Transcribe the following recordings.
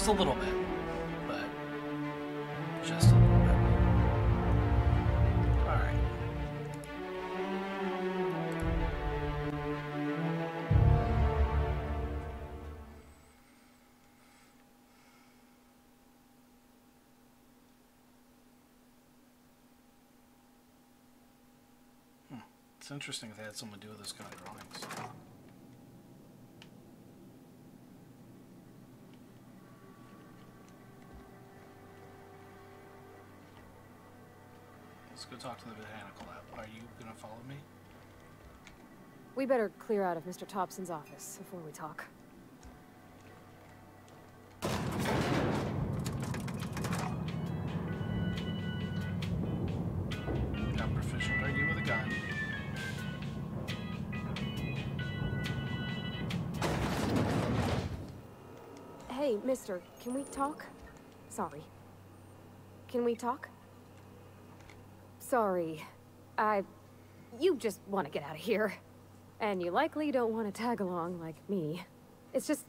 Just a little bit. But just a little bit. Alright. It's interesting if they had someone do this kind of drawings. Let's go talk to the botanical lab. Are you gonna follow me? We better clear out of Mr. Thompson's office before we talk. How proficient are you with a gun? Hey, mister, can we talk? Sorry. Can we talk? Sorry. You just want to get out of here. And you likely don't want to tag along like me. It's just,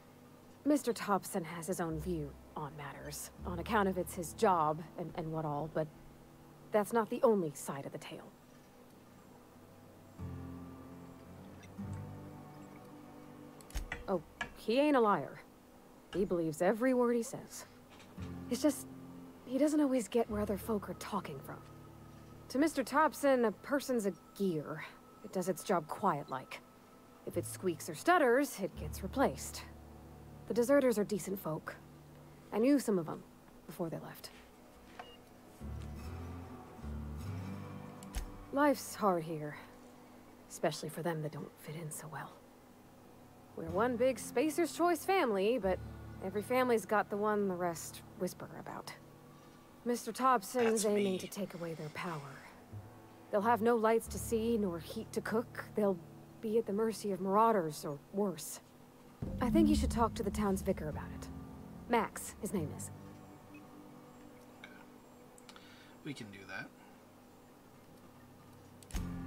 Mr. Thompson has his own view on matters. On account of it's his job and what all, but that's not the only side of the tale. Oh, he ain't a liar. He believes every word he says. It's just, he doesn't always get where other folk are talking from. To Mr. Thompson, a person's a gear. It does its job quiet-like. If it squeaks or stutters, it gets replaced. The deserters are decent folk. I knew some of them before they left. Life's hard here. Especially for them that don't fit in so well. We're one big Spacer's Choice family, but every family's got the one the rest whisper about. Mr. Thompson's aiming to take away their power. They'll have no lights to see, nor heat to cook. They'll be at the mercy of marauders, or worse. I think you should talk to the town's vicar about it. Max, his name is. Okay. We can do that.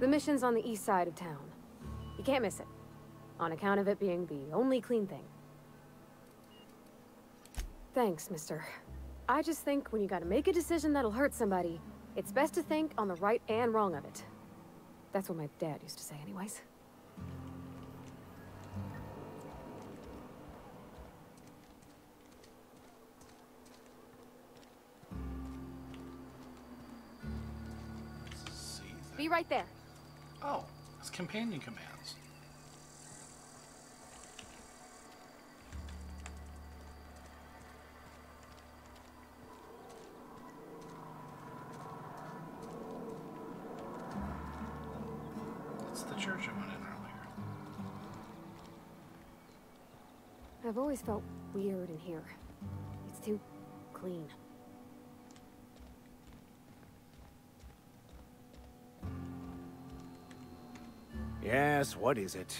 The mission's on the east side of town. You can't miss it, on account of it being the only clean thing. Thanks, mister. I just think when you gotta make a decision that'll hurt somebody, it's best to think on the right and wrong of it. That's what my dad used to say anyways. Be right there. Oh, it's companion commands. It's the church I went in earlier. I've always felt weird in here. It's too clean. Yes, what is it?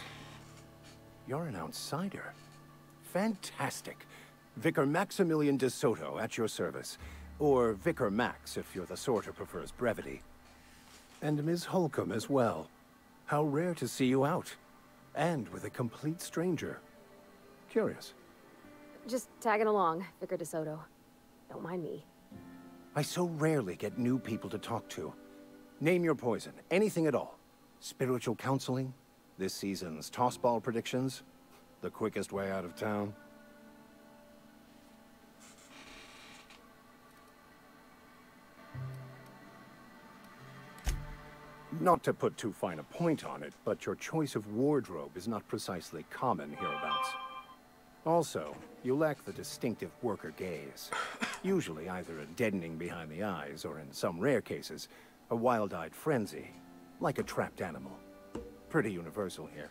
You're an outsider. Fantastic. Vicar Maximilian de Soto, at your service. Or Vicar Max, if you're the sort who prefers brevity. And Ms. Holcomb as well. How rare to see you out. And with a complete stranger. Curious. Just tagging along, Vicar de Soto. Don't mind me. I so rarely get new people to talk to. Name your poison, anything at all. Spiritual counseling, this season's tossball predictions, the quickest way out of town. Not to put too fine a point on it, but your choice of wardrobe is not precisely common hereabouts. Also, you lack the distinctive worker gaze. Usually either a deadening behind the eyes, or in some rare cases, a wild-eyed frenzy. Like a trapped animal. Pretty universal here.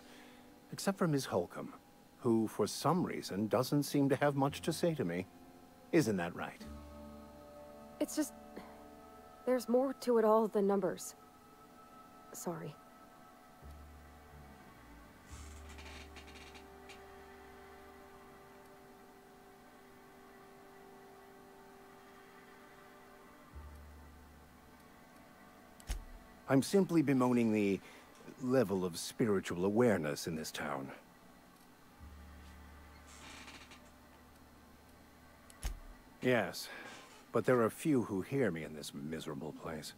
Except for Ms. Holcomb, who, for some reason, doesn't seem to have much to say to me. Isn't that right? It's just... there's more to it all than numbers. Sorry. I'm simply bemoaning the level of spiritual awareness in this town. Yes, but there are few who hear me in this miserable place.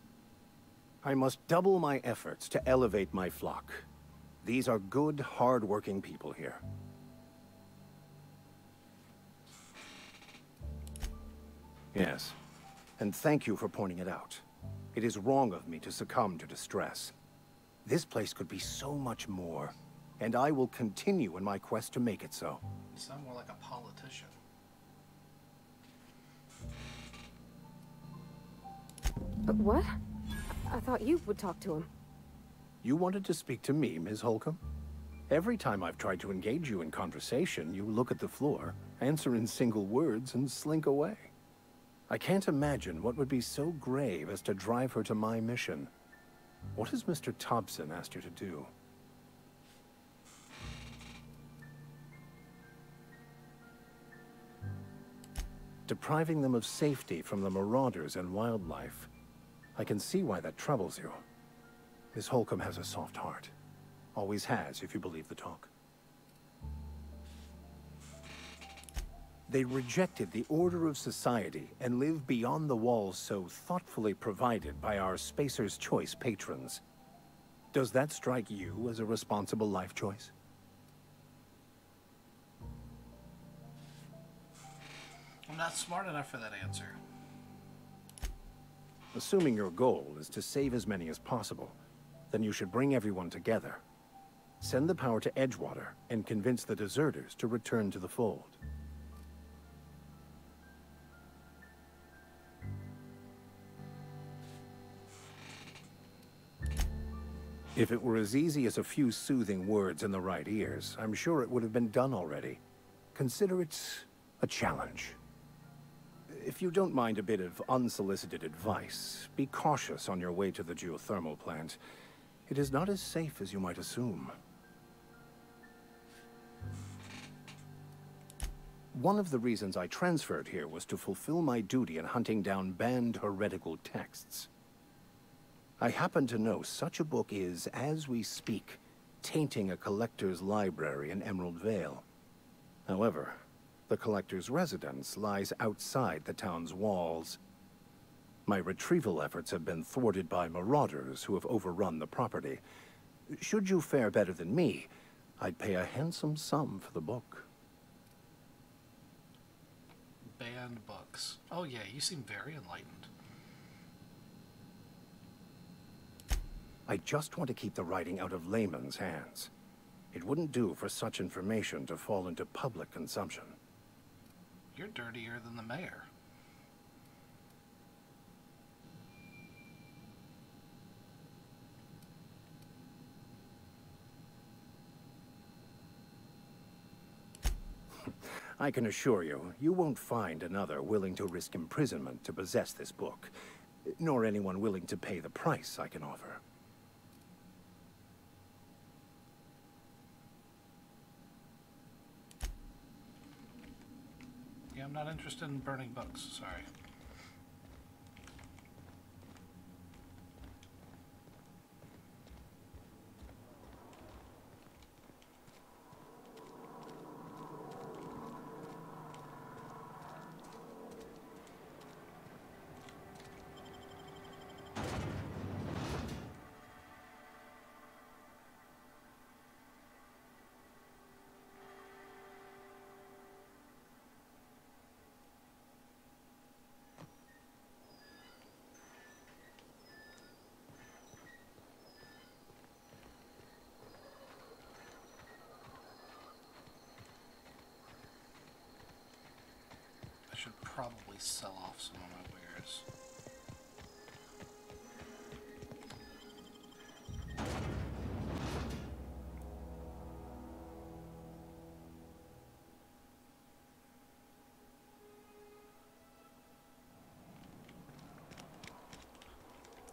I must double my efforts to elevate my flock. These are good, hard-working people here. Yes, and thank you for pointing it out. It is wrong of me to succumb to distress. This place could be so much more, and I will continue in my quest to make it so. You sound more like a politician. But what? I thought you would talk to him. You wanted to speak to me, Ms. Holcomb? Every time I've tried to engage you in conversation, you look at the floor, answer in single words, and slink away. I can't imagine what would be so grave as to drive her to my mission. What has Mr. Thompson asked you to do? Depriving them of safety from the marauders and wildlife. I can see why that troubles you. Miss Holcomb has a soft heart. Always has, if you believe the talk. They rejected the order of society and live beyond the walls so thoughtfully provided by our Spacer's Choice patrons. Does that strike you as a responsible life choice? I'm not smart enough for that answer. Assuming your goal is to save as many as possible, then you should bring everyone together. Send the power to Edgewater and convince the deserters to return to the fold. If it were as easy as a few soothing words in the right ears, I'm sure it would have been done already. Consider it a challenge. If you don't mind a bit of unsolicited advice, be cautious on your way to the geothermal plant. It is not as safe as you might assume. One of the reasons I transferred here was to fulfill my duty in hunting down banned heretical texts. I happen to know such a book is, as we speak, tainting a collector's library in Emerald Vale. However, the collector's residence lies outside the town's walls. My retrieval efforts have been thwarted by marauders who have overrun the property. Should you fare better than me, I'd pay a handsome sum for the book. Banned books. Oh yeah, you seem very enlightened. I just want to keep the writing out of layman's hands. It wouldn't do for such information to fall into public consumption. You're dirtier than the mayor. I can assure you, you won't find another willing to risk imprisonment to possess this book, nor anyone willing to pay the price I can offer. Yeah, I'm not interested in burning books, sorry. I should probably sell off some of my wares.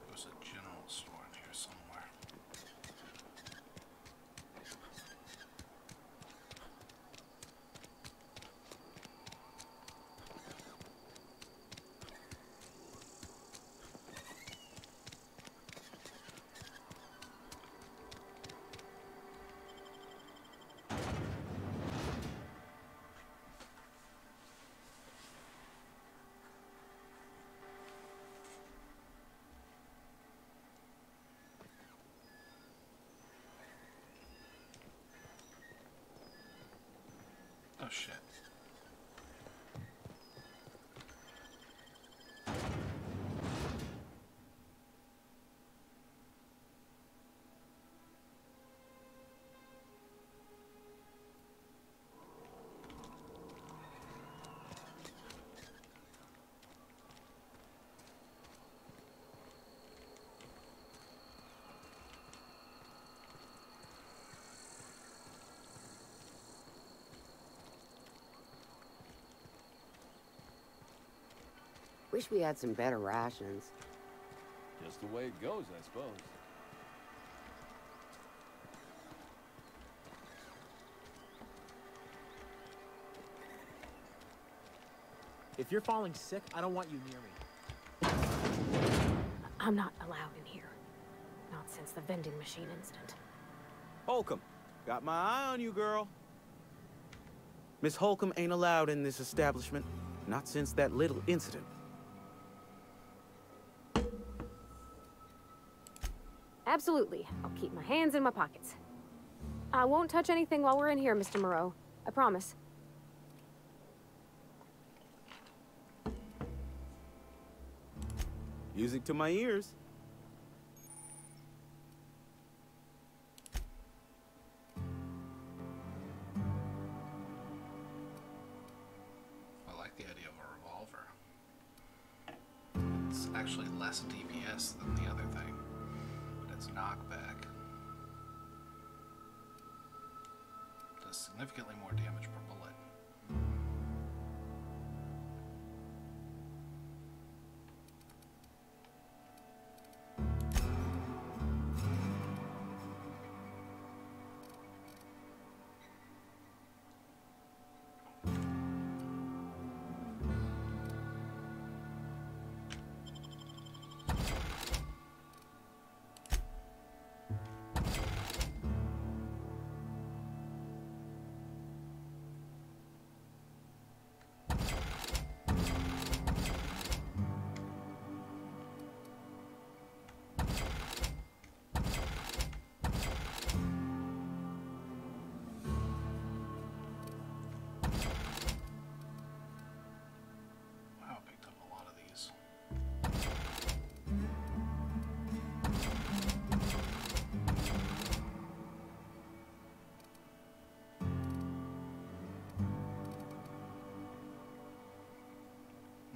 There's a general store in here somewhere. Oh shit. Wish we had some better rations. Just the way it goes, I suppose. If you're falling sick, I don't want you near me. I'm not allowed in here. Not since the vending machine incident. Holcomb, got my eye on you, girl. Miss Holcomb ain't allowed in this establishment. Not since that little incident. Absolutely. I'll keep my hands in my pockets. I won't touch anything while we're in here, Mr. Moreau. I promise. Music to my ears. I like the idea of a revolver. It's actually less DPS than the other thing. It's knockback. Does significantly more damage per bullet.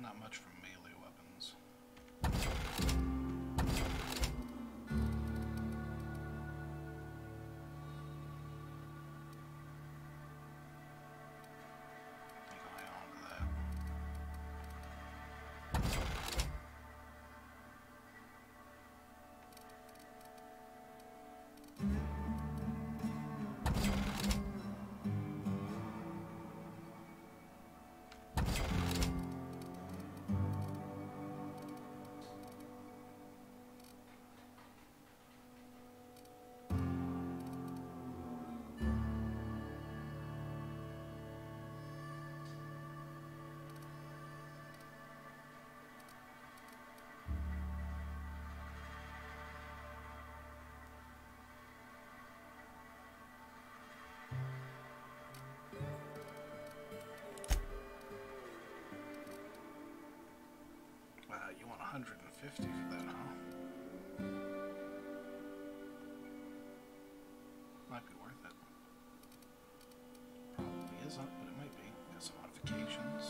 Not much from melee weapons. Think I'll hang on to that. You want 150 for that, huh? Might be worth it. Probably isn't, but it might be. Got some modifications.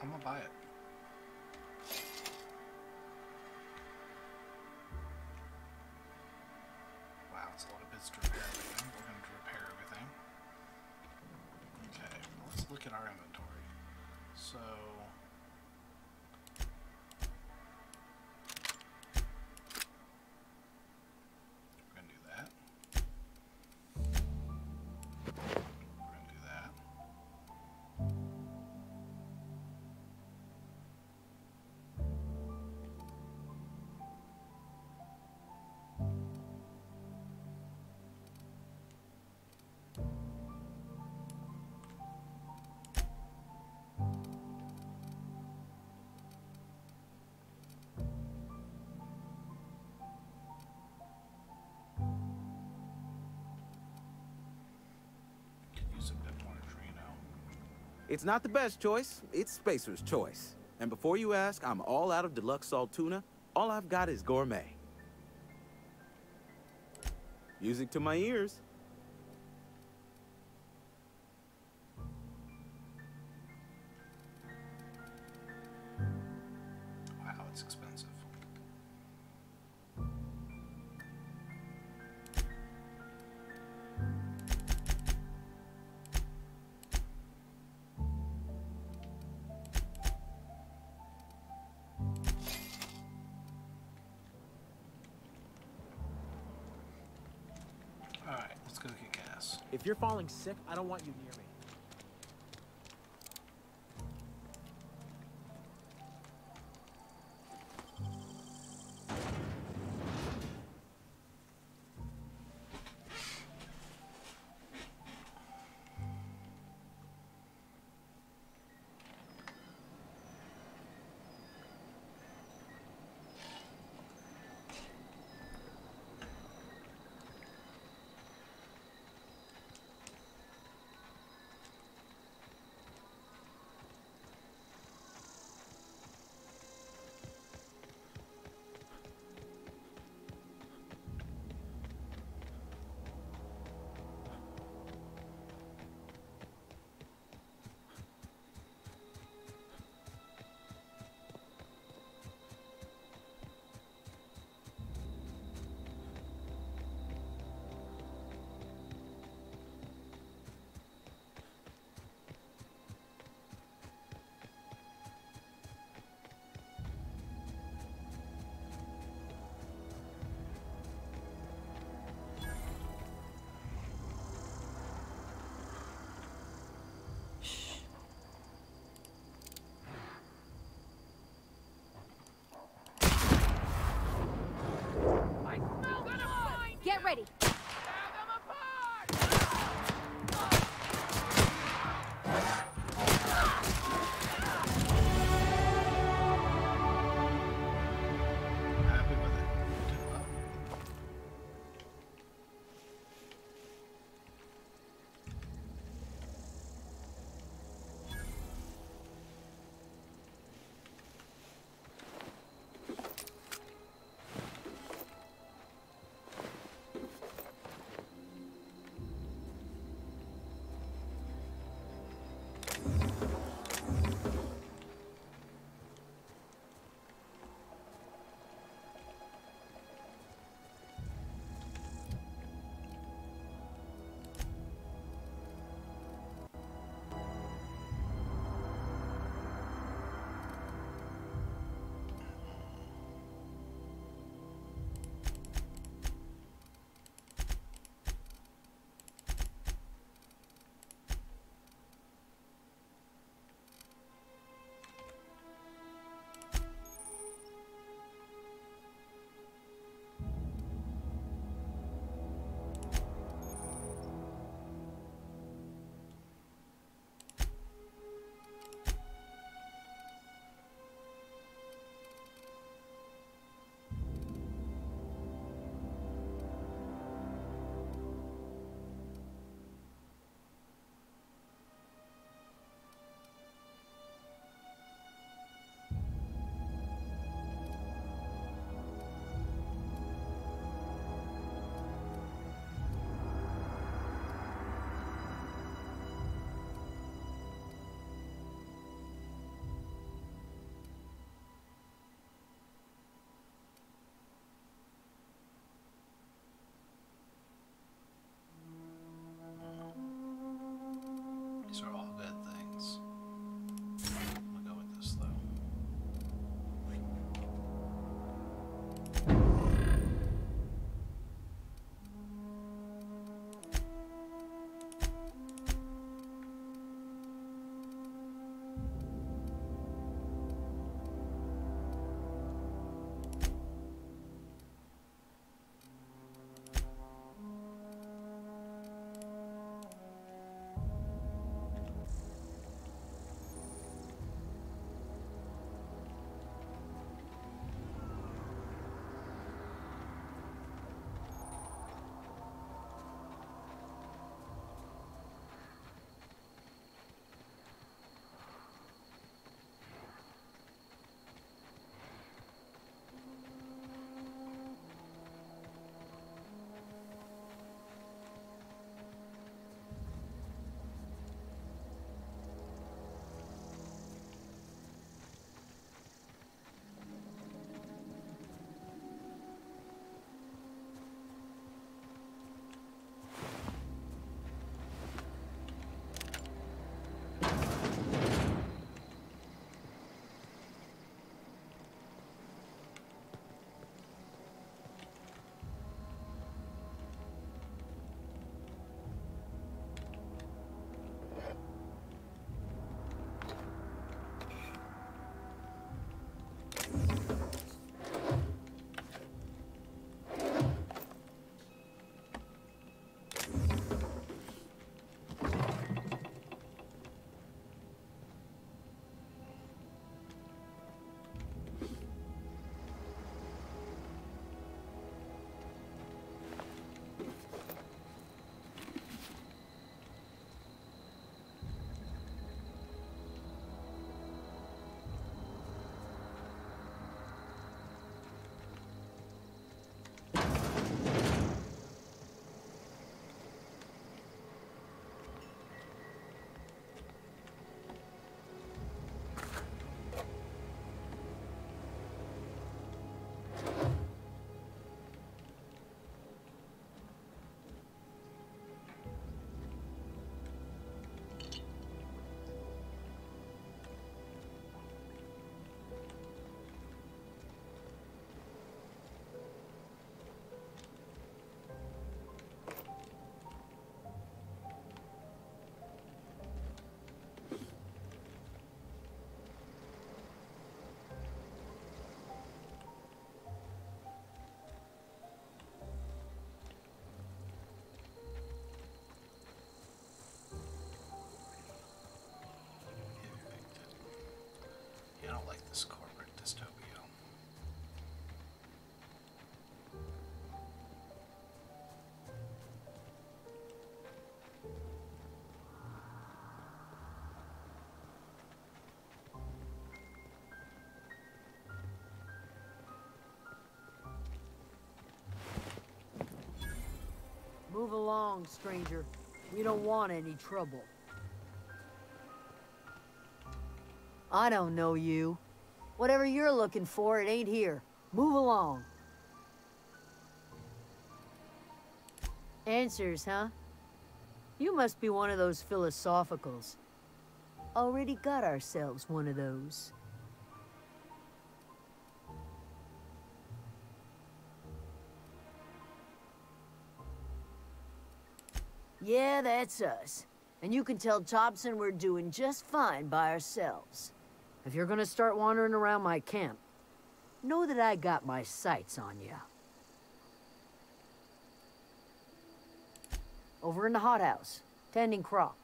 I'm gonna buy it. Wow, it's a lot of bits to repair everything. We're going to repair everything. Okay, let's look at our our inventory. So we're gonna do that. We're gonna do that. Could use a bit more Adreno. It's not the best choice, it's Spacer's choice. And before you ask, I'm all out of deluxe salt tuna. All I've got is gourmet. Music to my ears. Wow, it's expensive. Alright, let's go get gas. If you're falling sick, I don't want you near me. like this corporate dystopia. Move along, stranger. We don't want any trouble. I don't know you. Whatever you're looking for, it ain't here. Move along. Answers, huh? You must be one of those philosophicals. Already got ourselves one of those. Yeah, that's us. And you can tell Thompson we're doing just fine by ourselves. If you're gonna start wandering around my camp, know that I got my sights on you. Over in the hothouse, tending crop.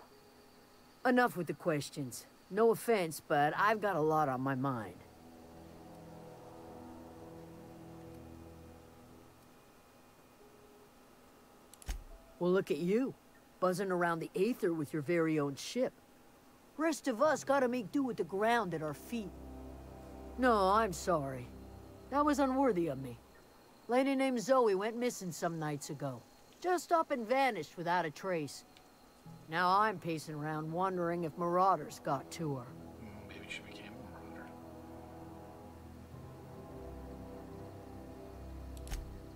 Enough with the questions. No offense, but I've got a lot on my mind. Well, look at you. Buzzing around the aether with your very own ship. Rest of us gotta make do with the ground at our feet. No, I'm sorry. That was unworthy of me. Lady named Zoe went missing some nights ago. Just up and vanished without a trace. Now I'm pacing around wondering if marauders got to her. Maybe she became a marauder.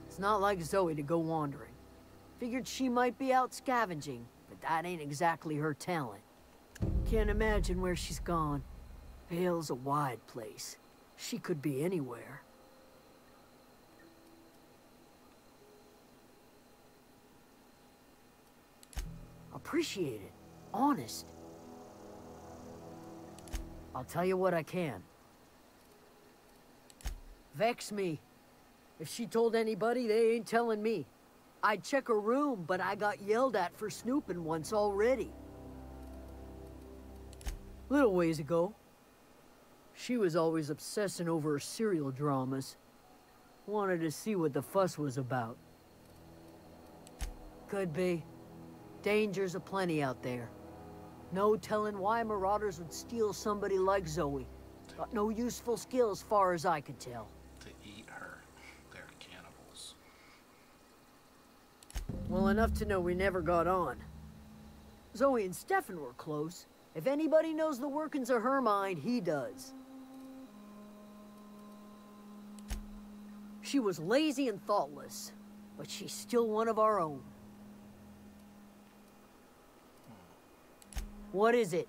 It's not like Zoe to go wandering. Figured she might be out scavenging, but that ain't exactly her talent. Can't imagine where she's gone. Vale's a wide place. She could be anywhere. Appreciate it. Honest. I'll tell you what I can. Vex me. If she told anybody, they ain't telling me. I'd check her room, but I got yelled at for snooping once already. Little ways ago. She was always obsessing over her serial dramas. Wanted to see what the fuss was about. Could be. Dangers aplenty out there. No telling why marauders would steal somebody like Zoe. Got no useful skill as far as I could tell. To eat her. They're cannibals. Well, enough to know we never got on. Zoe and Stefan were close. If anybody knows the workings of her mind, he does. She was lazy and thoughtless, but she's still one of our own. What is it?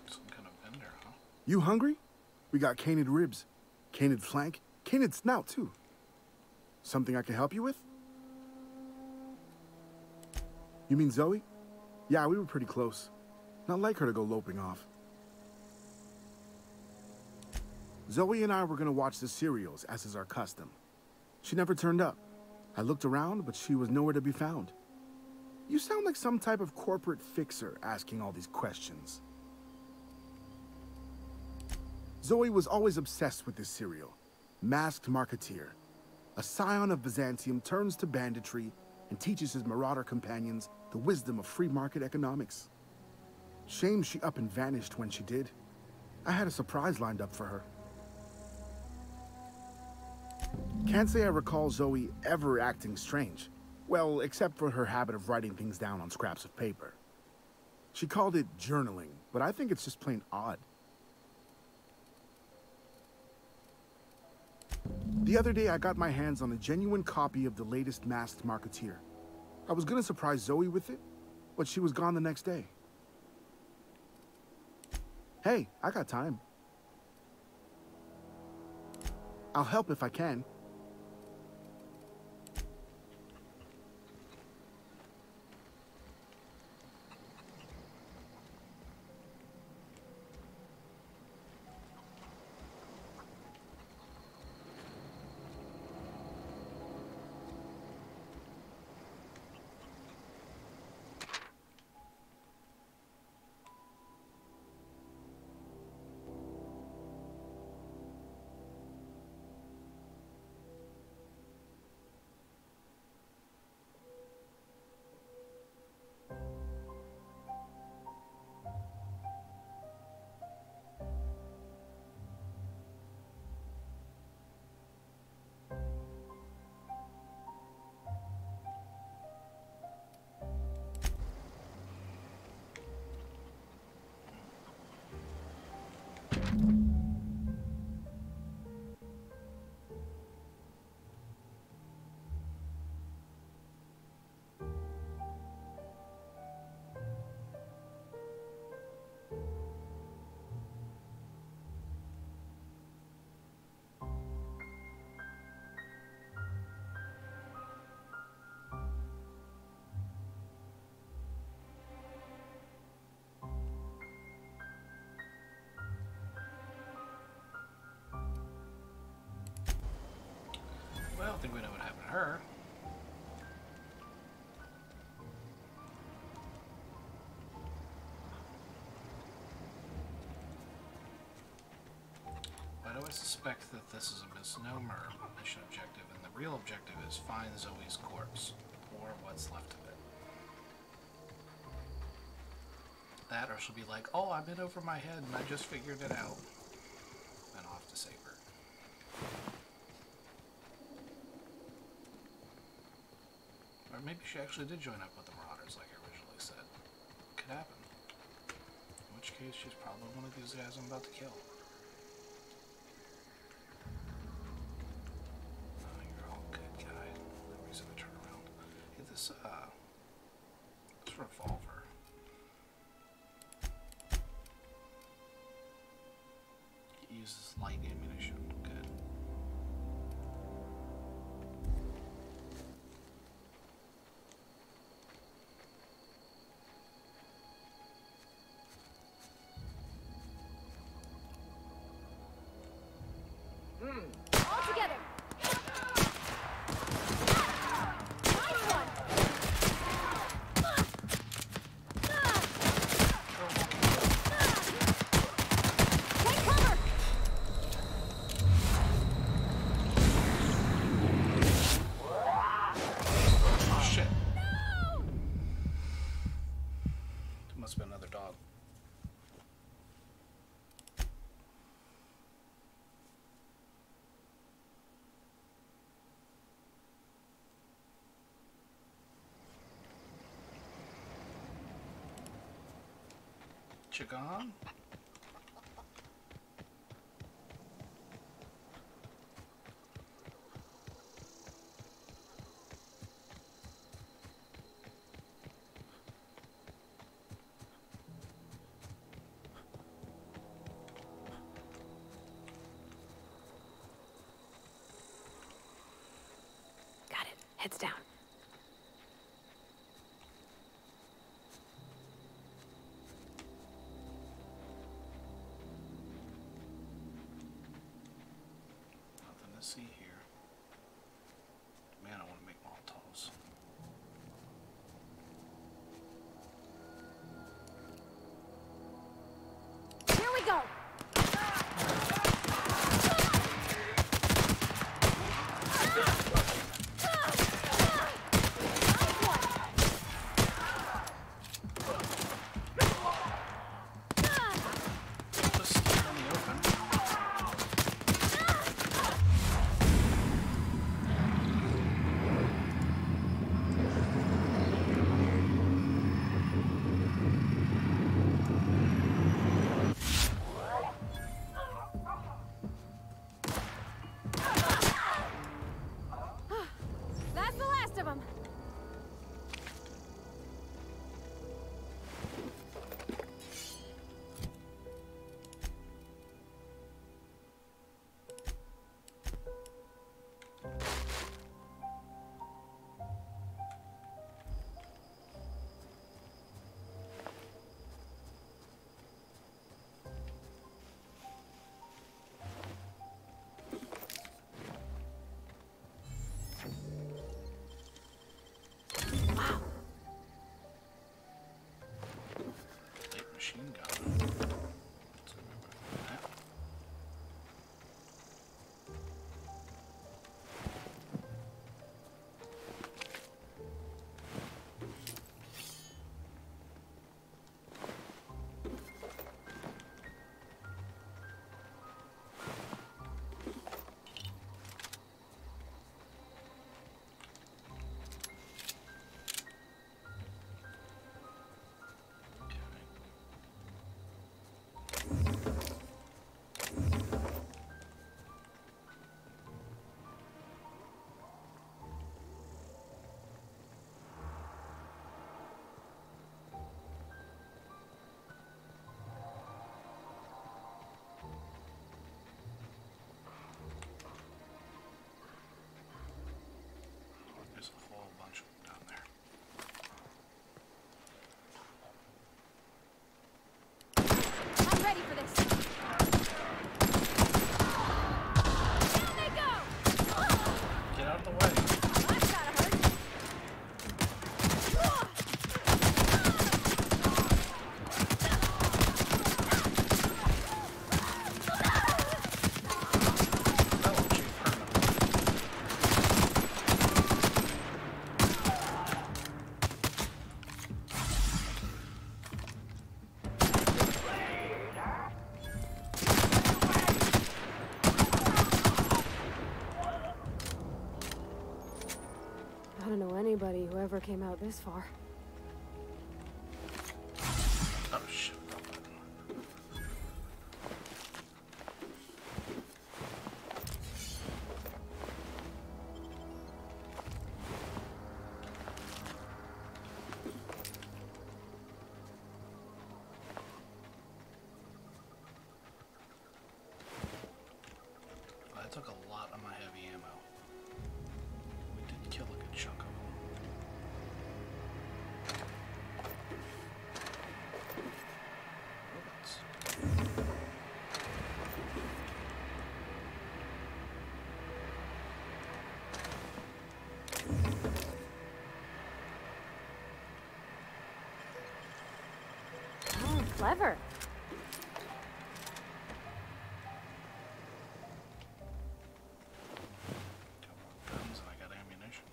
Some kind of vendor, huh? You hungry? We got canid ribs, canid flank, canid snout, too. Something I can help you with? You mean Zoe? Yeah, we were pretty close. Not like her to go loping off. Zoe and I were gonna watch the serials, as is our custom. She never turned up. I looked around, but she was nowhere to be found. You sound like some type of corporate fixer asking all these questions. Zoe was always obsessed with this serial. Masked Marketeer. A scion of Byzantium turns to banditry and teaches his marauder companions the wisdom of free market economics. Shame she up and vanished when she did. I had a surprise lined up for her. Can't say I recall Zoe ever acting strange. Well, except for her habit of writing things down on scraps of paper. She called it journaling, but I think it's just plain odd. The other day, I got my hands on a genuine copy of the latest Masked Marketeer. I was gonna surprise Zoe with it, but she was gone the next day. Hey, I got time. I'll help if I can. Well, I think we know what happened to her. Why do I suspect that this is a misnomer mission objective, and the real objective is find Zoe's corpse, or what's left of it? That, or she'll be like, oh, I'm in over my head and I just figured it out. And I'll have to save her. Or maybe she actually did join up with the Marauders like I originally said. Could happen. In which case, she's probably one of these guys I'm about to kill. Oh, you're all good, guy. No reason to turn around. Hey, this revolver. It uses light ammunition. Good. All together. Nice one. Take cover. Oh shit. No! It must have been another dog. Chigon? Got it. Heads down. Nothing to see here. Man, I want to make Molotovs. Here we go. Just stick it in the open. whoever came out this far. Oh shit. Wrong button. Well, that took a lot of my heavy ammo. We did kill a good chunk of them. Robots. Oh, clever. Couple of guns and I got ammunition.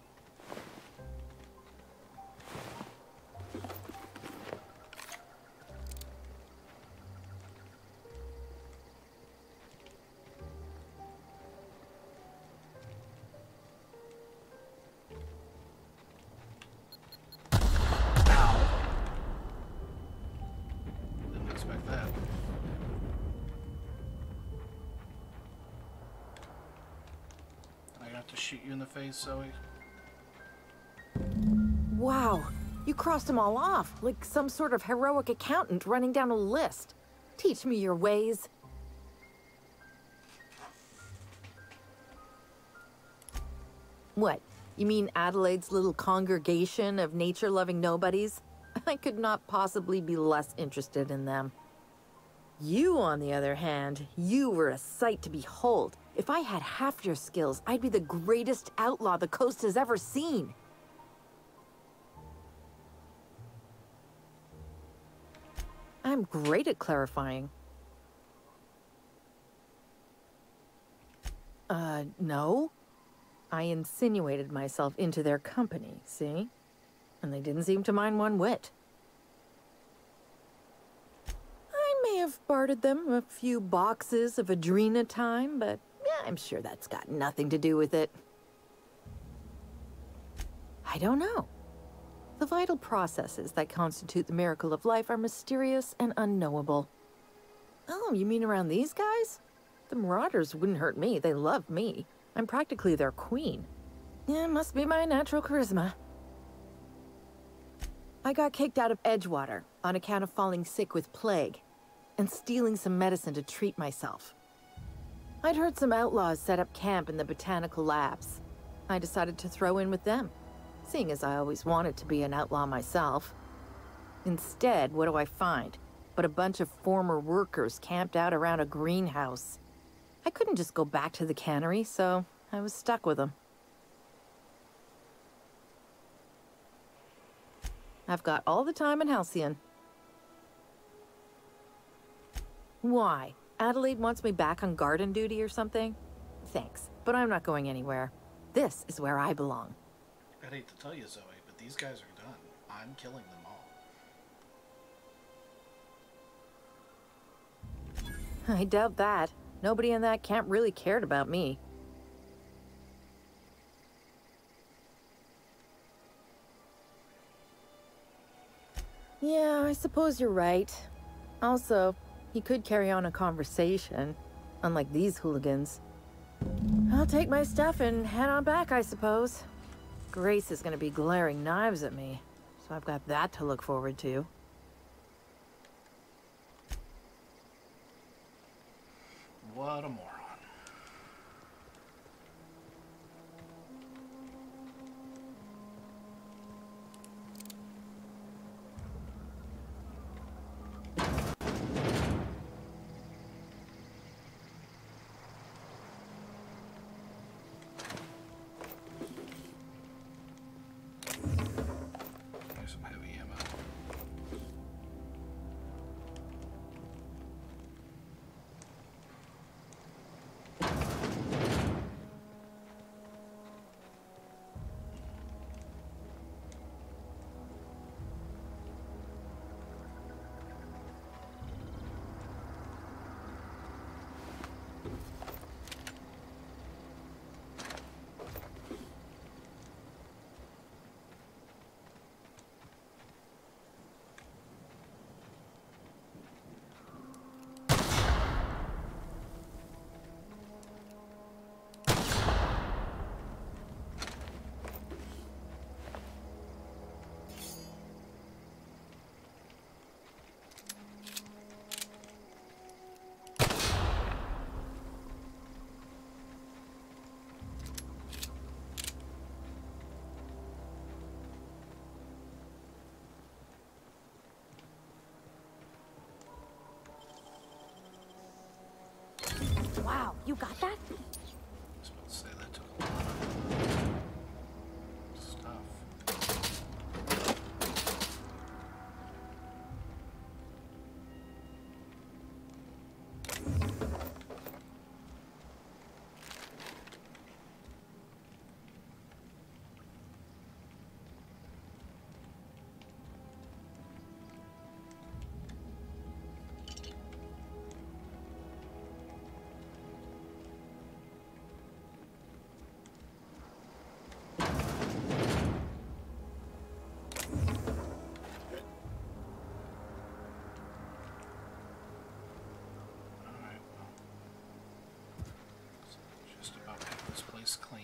Ow. Didn't expect that. I got to shoot you in the face, Zoe. Wow, you crossed them all off, like some sort of heroic accountant running down a list. Teach me your ways. What? You mean Adelaide's little congregation of nature-loving nobodies? I could not possibly be less interested in them. You, on the other hand, you were a sight to behold. If I had half your skills, I'd be the greatest outlaw the coast has ever seen. I'm great at clarifying. No. I insinuated myself into their company, see? And they didn't seem to mind one whit. I may have bartered them a few boxes of Adrena time, but yeah, I'm sure that's got nothing to do with it. I don't know. The vital processes that constitute the miracle of life are mysterious and unknowable. Oh, you mean around these guys? The Marauders wouldn't hurt me. They love me. I'm practically their queen. Yeah, must be my natural charisma. I got kicked out of Edgewater on account of falling sick with plague and stealing some medicine to treat myself. I'd heard some outlaws set up camp in the botanical labs. I decided to throw in with them, seeing as I always wanted to be an outlaw myself. Instead, what do I find? But a bunch of former workers camped out around a greenhouse. I couldn't just go back to the cannery, so I was stuck with them. I've got all the time in Halcyon. Why? Adelaide wants me back on garden duty or something? Thanks, but I'm not going anywhere. This is where I belong. I'd hate to tell you, Zoe, but these guys are done. I'm killing them all. I doubt that. Nobody in that camp really cared about me. Yeah, I suppose you're right. Also, he could carry on a conversation, unlike these hooligans. I'll take my stuff and head on back, I suppose. Grace is gonna be glaring knives at me, so I've got that to look forward to. What a moron. There's some heavy ammo. Wow, you got that? I was about to say that took a lot of stuff. Alright, well. Just about make this place clean.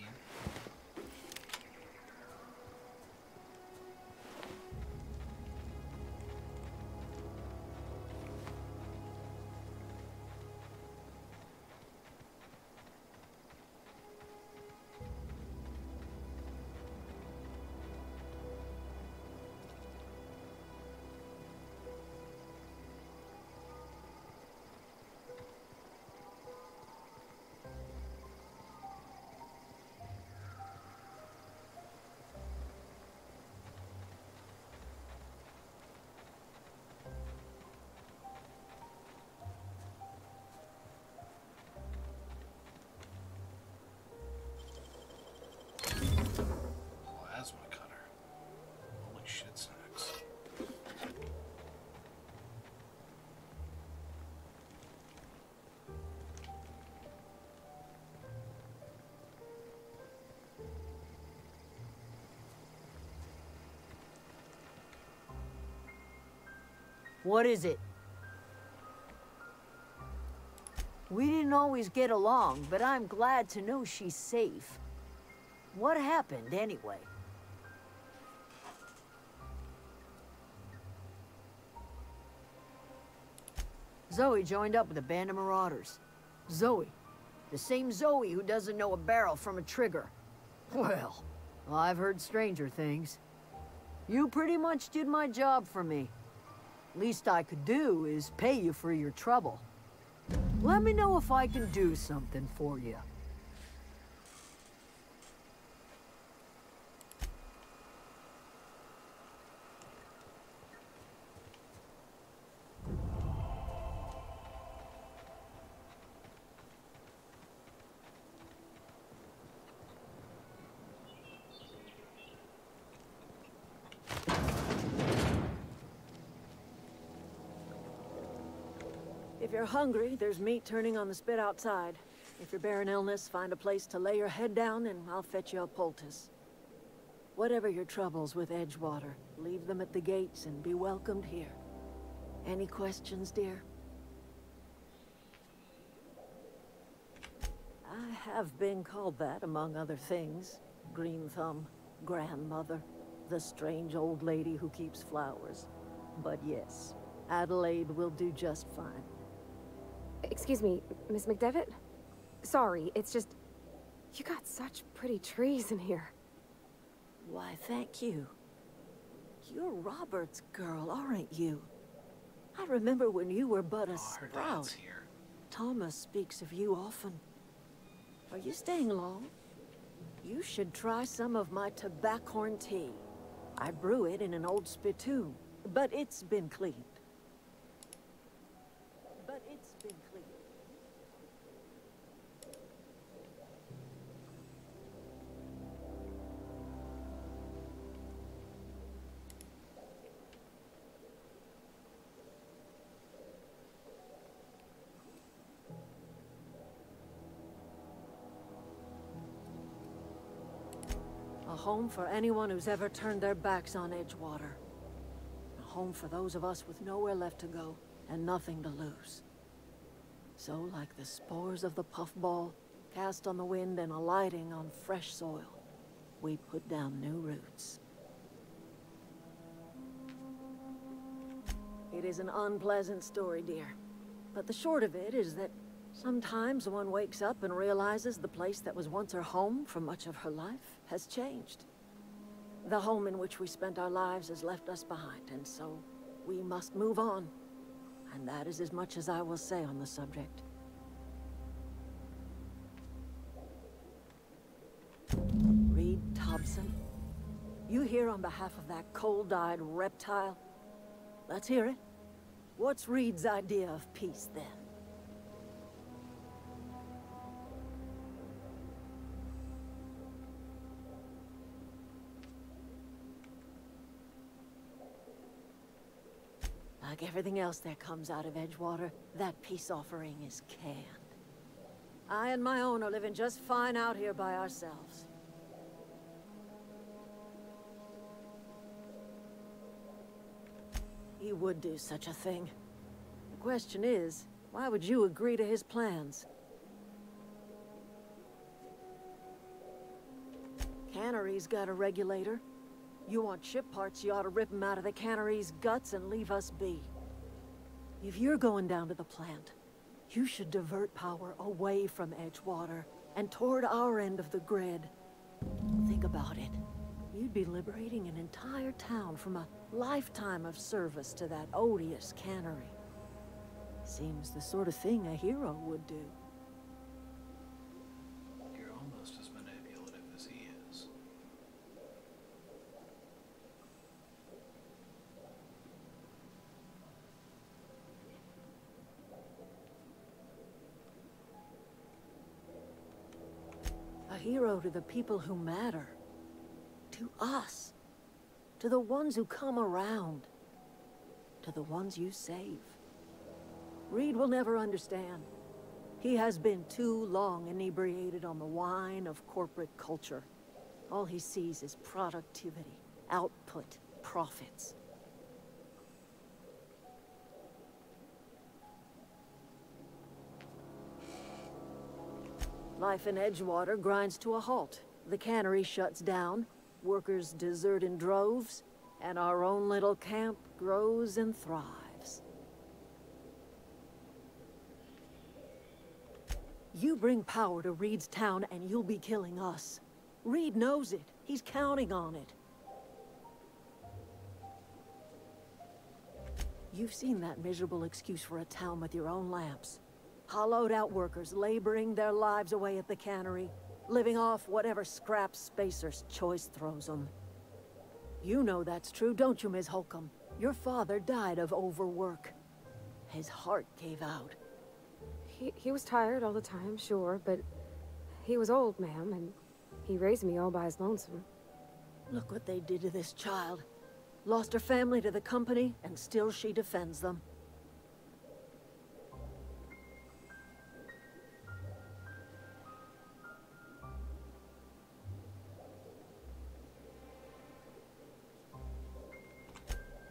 Plasma cutter. Holy shit snacks. What is it? We didn't always get along, but I'm glad to know she's safe. What happened, anyway? Zoe joined up with a band of marauders. Zoe. The same Zoe who doesn't know a barrel from a trigger. Well, I've heard stranger things. You pretty much did my job for me. Least I could do is pay you for your trouble. Let me know if I can do something for you. If you're hungry, there's meat turning on the spit outside. If you're bearing illness, find a place to lay your head down and I'll fetch you a poultice. Whatever your troubles with Edgewater, leave them at the gates and be welcomed here. Any questions, dear? I have been called that, among other things. Green Thumb, grandmother, the strange old lady who keeps flowers. But yes, Adelaide will do just fine. Excuse me, Miss McDevitt? Sorry, it's just... You got such pretty trees in here. Why, thank you. You're Robert's girl, aren't you? I remember when you were but a sprout. Thomas speaks of you often. Are you staying long? You should try some of my tobaccorn tea. I brew it in an old spittoon, but it's been cleaned. A home for anyone who's ever turned their backs on Edgewater. A home for those of us with nowhere left to go and nothing to lose. So, like the spores of the puffball, cast on the wind and alighting on fresh soil, we put down new roots. It is an unpleasant story, dear. But the short of it is that sometimes one wakes up and realizes the place that was once her home for much of her life has changed. The home in which we spent our lives has left us behind, and so we must move on. And that is as much as I will say on the subject. medicine. You here on behalf of that cold-eyed reptile? Let's hear it. What's Reed's idea of peace, then? Like everything else that comes out of Edgewater, that peace offering is canned. I and my own are living just fine out here by ourselves. He would do such a thing. The question is, why would you agree to his plans? Cannery's got a regulator. You want ship parts, you ought to rip them out of the cannery's guts and leave us be. If you're going down to the plant, you should divert power away from Edgewater and toward our end of the grid. Think about it. You'd be liberating an entire town from a lifetime of service to that odious cannery. Seems the sort of thing a hero would do. You're almost as manipulative as he is. A hero to the people who matter. To us. To the ones who come around. To the ones you save. Reed will never understand. He has been too long inebriated on the wine of corporate culture. All he sees is productivity, output, profits. Life in Edgewater grinds to a halt. The cannery shuts down, workers desert in droves, and our own little camp grows and thrives. You bring power to Reed's town and you'll be killing us. Reed knows it. He's counting on it. You've seen that miserable excuse for a town with your own lamps. Hollowed out workers laboring their lives away at the cannery, living off whatever scrap Spacer's choice throws them. You know that's true, don't you, Ms. Holcomb? Your father died of overwork. His heart gave out. He was tired all the time, sure, but he was old, ma'am, and he raised me all by his lonesome. Look what they did to this child. Lost her family to the company, and still she defends them.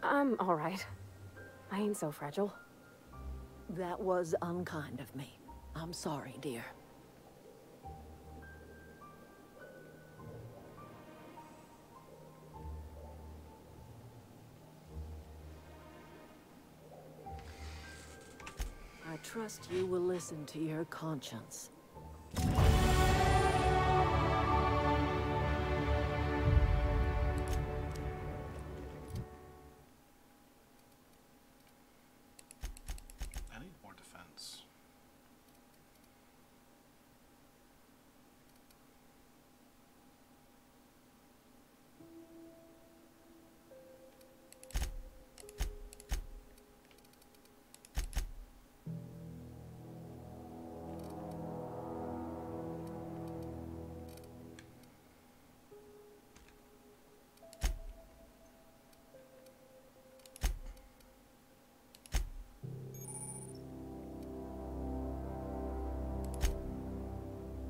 I'm all right. I ain't so fragile. That was unkind of me. I'm sorry, dear. I trust you will listen to your conscience. I need more defense.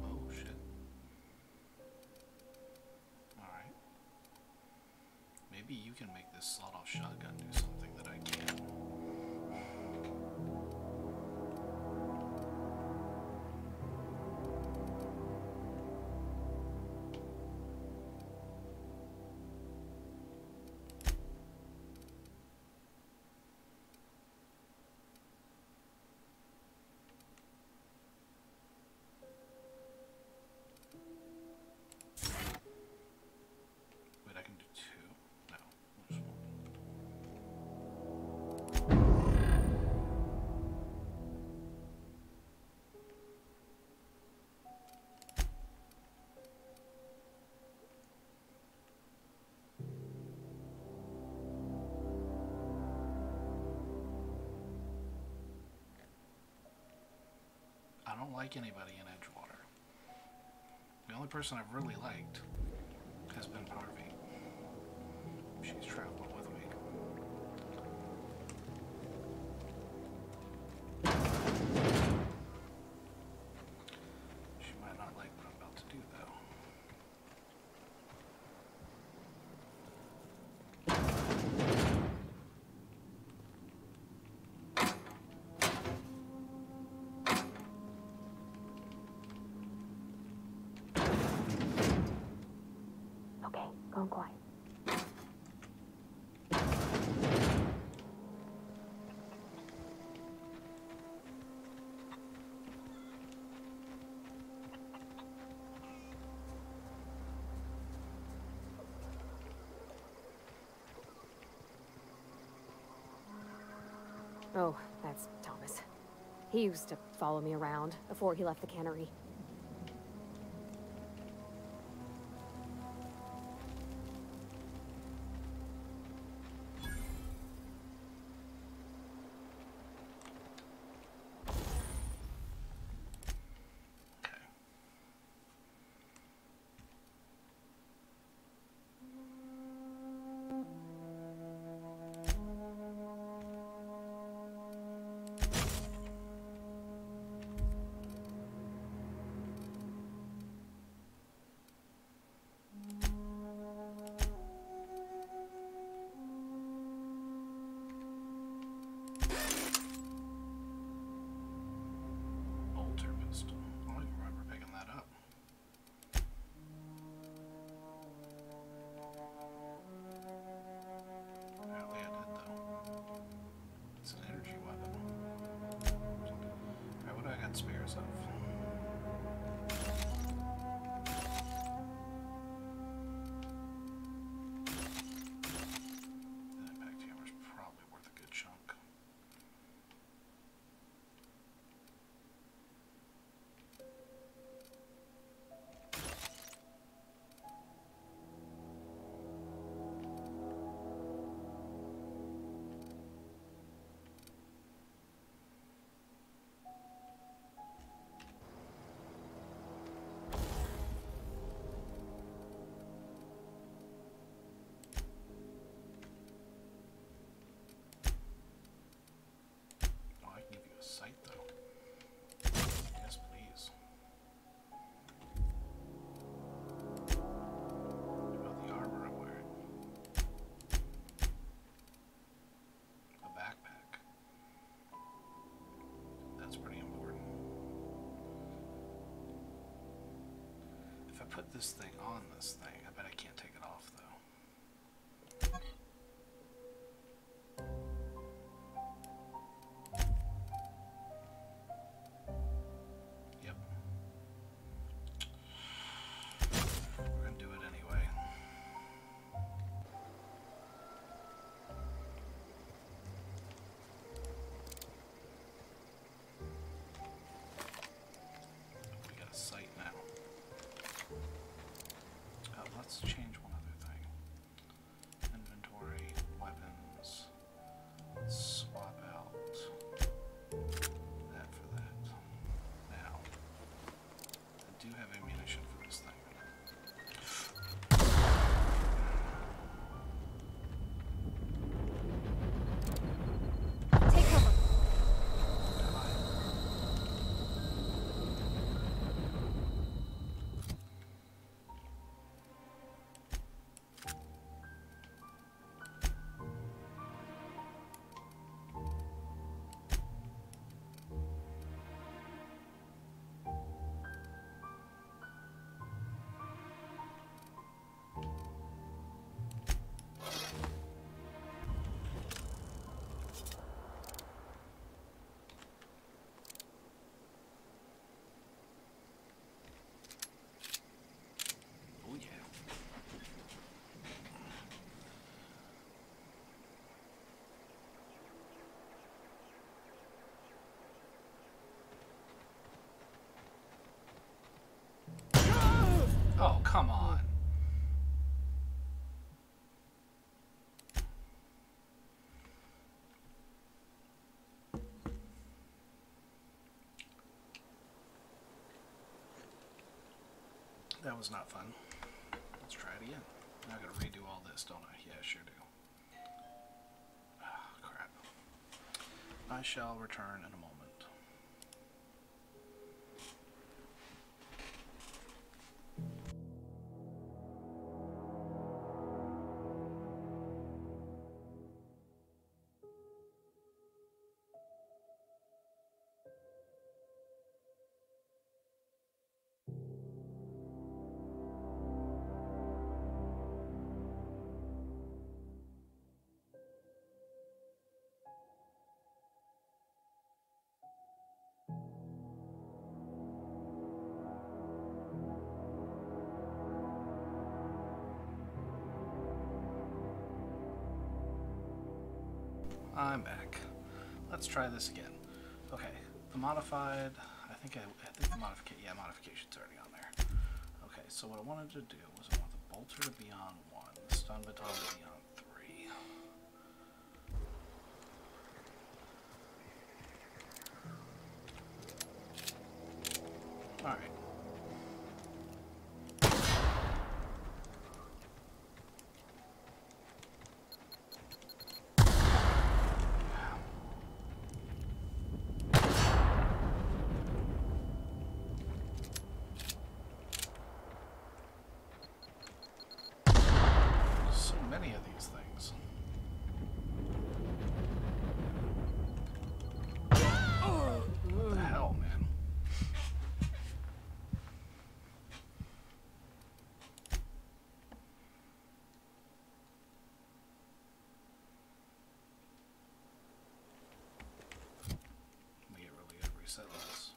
Oh shit. Alright. Maybe you can make this sawed-off shotgun do something that I can't. Wait, I can do two? No, just one. don't like anybody in Edgewater. The only person I've really liked has been Parvy. She's traveling with me. She might not like what I'm about to do, though. Okay, go quiet. Oh, that's Thomas. He used to follow me around before he left the cannery. Bolter pistol. I don't even remember picking that up. Apparently I did, though. It's an energy weapon. Alright, what do I got spares of? The impact hammer's probably worth a good chunk. Oh, I can give you a sight, though. Yes, please. What about the armor I'm wearing? A backpack. That's pretty important. If I put this thing on this thing, I bet I can't take it off, though. Yep. We're gonna do it anyway. We got a sight now. Let's change one other thing. Inventory, weapons. Let's swap out that for that. Now, I do have ammunition for this thing. Take cover. Oh yeah. Oh, come on. was not fun. Let's try it again. Now I gotta redo all this, don't I? Yeah, I sure do. Ah, crap. I shall return in a moment. I'm back. Let's try this again. Okay, the modified, I think the modification's already on there. Okay, so what I wanted to do was I want the bolter to be on 1, the stun baton to be on 3. Alright. Many of these things. What the hell, man? Let me get really good reset this.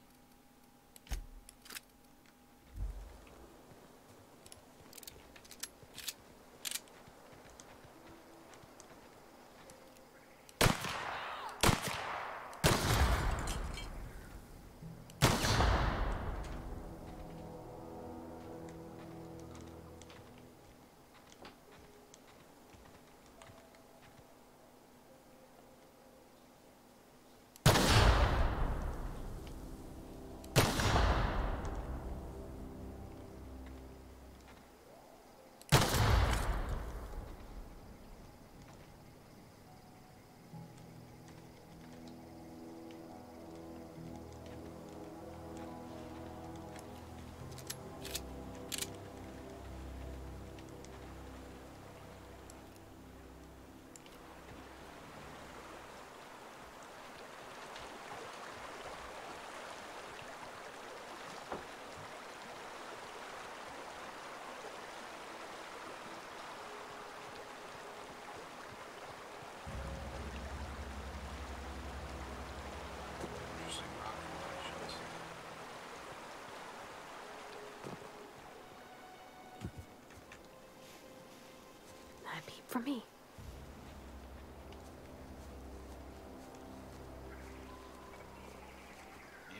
A peep from me.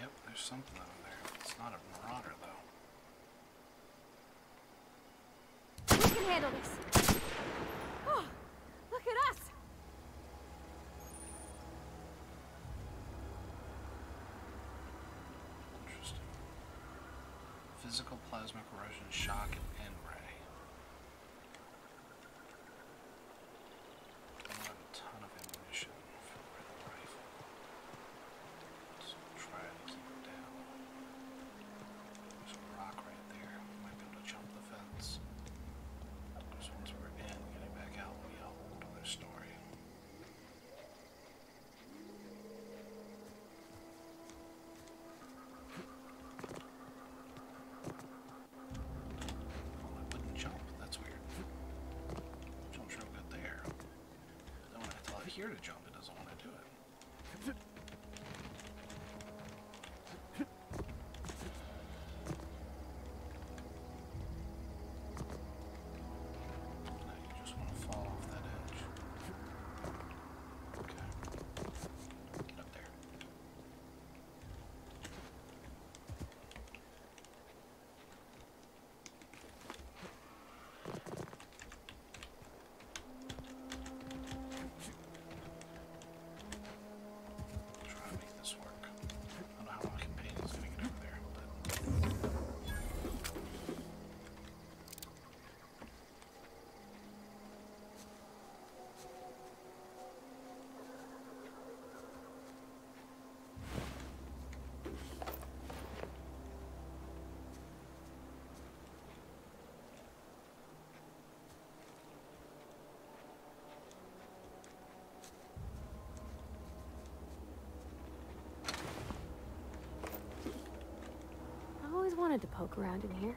Yep, there's something over there. It's not a marauder, though. We can handle this. Oh, look at us. Interesting. Physical plasma corrosion, shock, and end ray. I don't have a ton of ammunition for the rifle, so I'll try to keep it down. There's a rock right there. Might be able to jump the fence. Because once we're in, getting back out will be a whole other story. Oh, it wouldn't jump. That's weird. Jumps real good there. Then when I tell it here to jump, it doesn't want to do it. Now you just want to fall off that edge. Okay. Get up there. always wanted to poke around in here.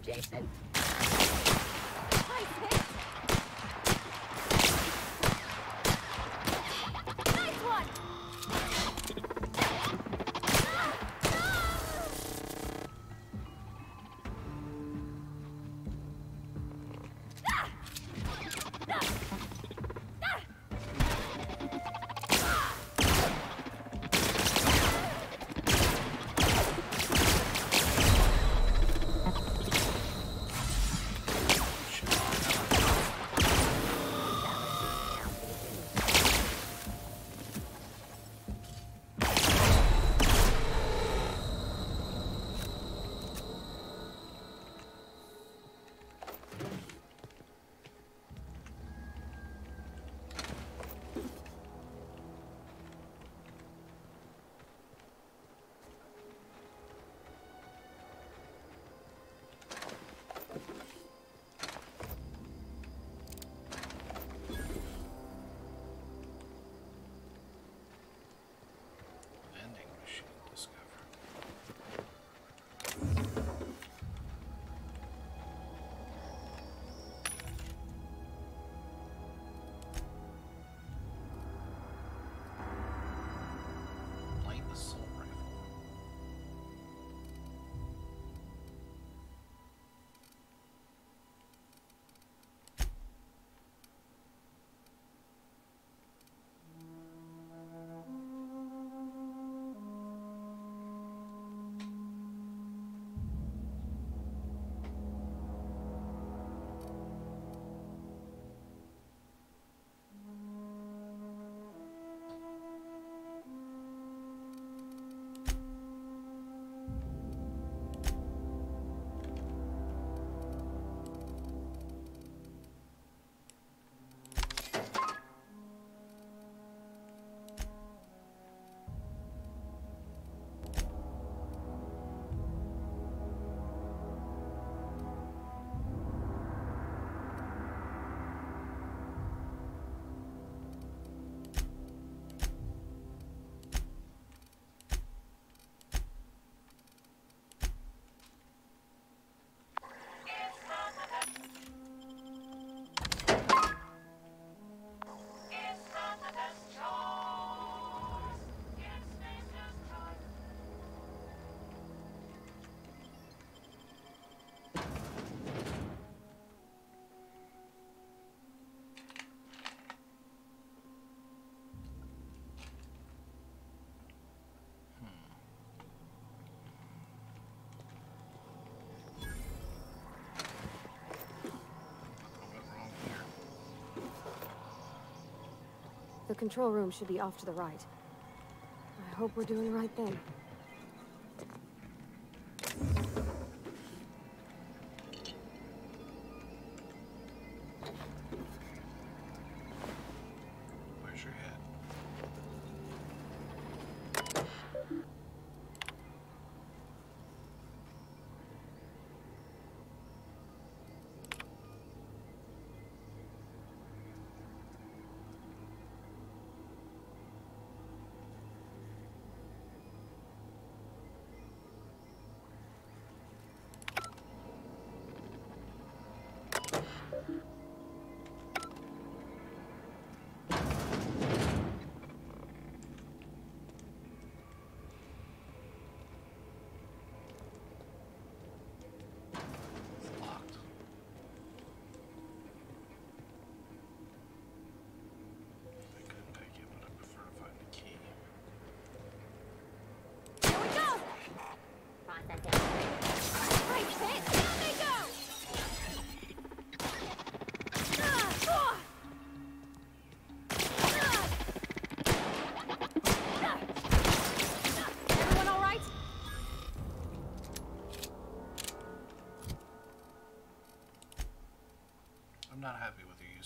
Jason. Vending machine discovered. Light assault rifle. The control room should be off to the right. I hope we're doing the right thing. Where's your head?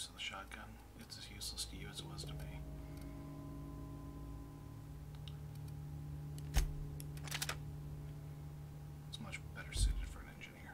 use of the shotgun. It's as useless to you as it was to me. It's much better suited for an engineer.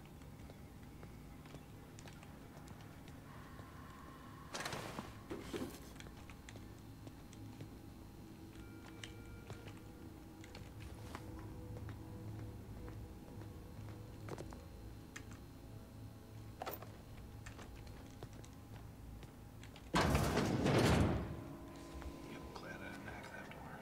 Glad I didn't hack that door.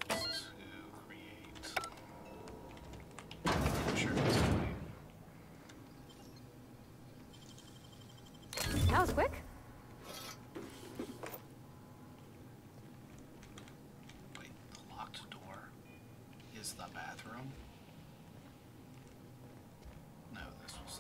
They did it to create insurance claim. That was quick. Wait, the locked door is the bathroom? No, this was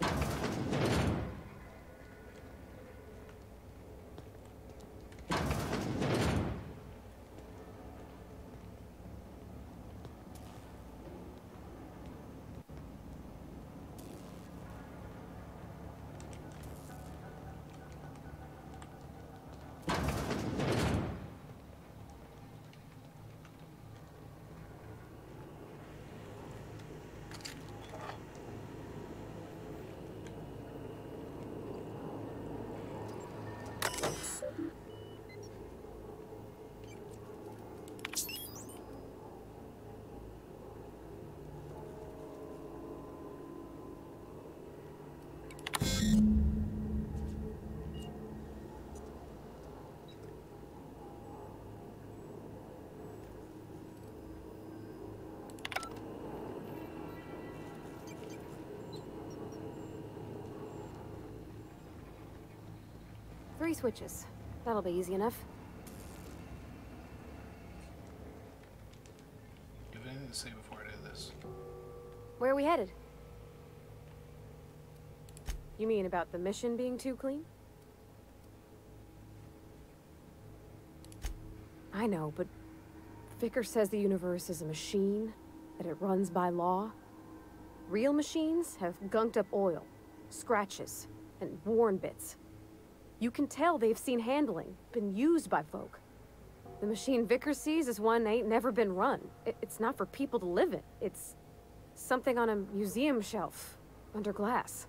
Three switches. That'll be easy enough. Do you have anything to say before I do this? Where are we headed? You mean about the mission being too clean? I know, but Vicker says the universe is a machine, that it runs by law. Real machines have gunked up oil, scratches, and worn bits. You can tell they've seen handling, been used by folk. The machine Vicker sees is one ain't never been run. It's not for people to live in. It's something on a museum shelf, under glass.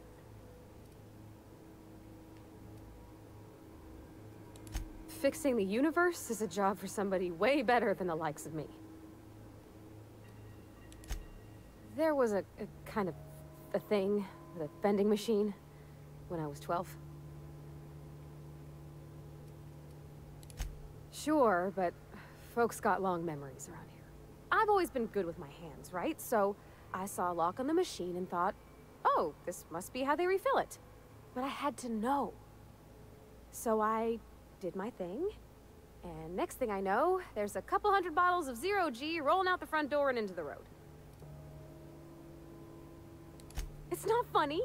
Fixing the universe is a job for somebody way better than the likes of me. There was a kind of a thing with a vending machine when I was 12. Sure, but folks got long memories around here. I've always been good with my hands, right? So I saw a lock on the machine and thought, oh, this must be how they refill it. But I had to know. So I did my thing, and next thing I know, there's a couple hundred bottles of 0G rolling out the front door and into the road. It's not funny.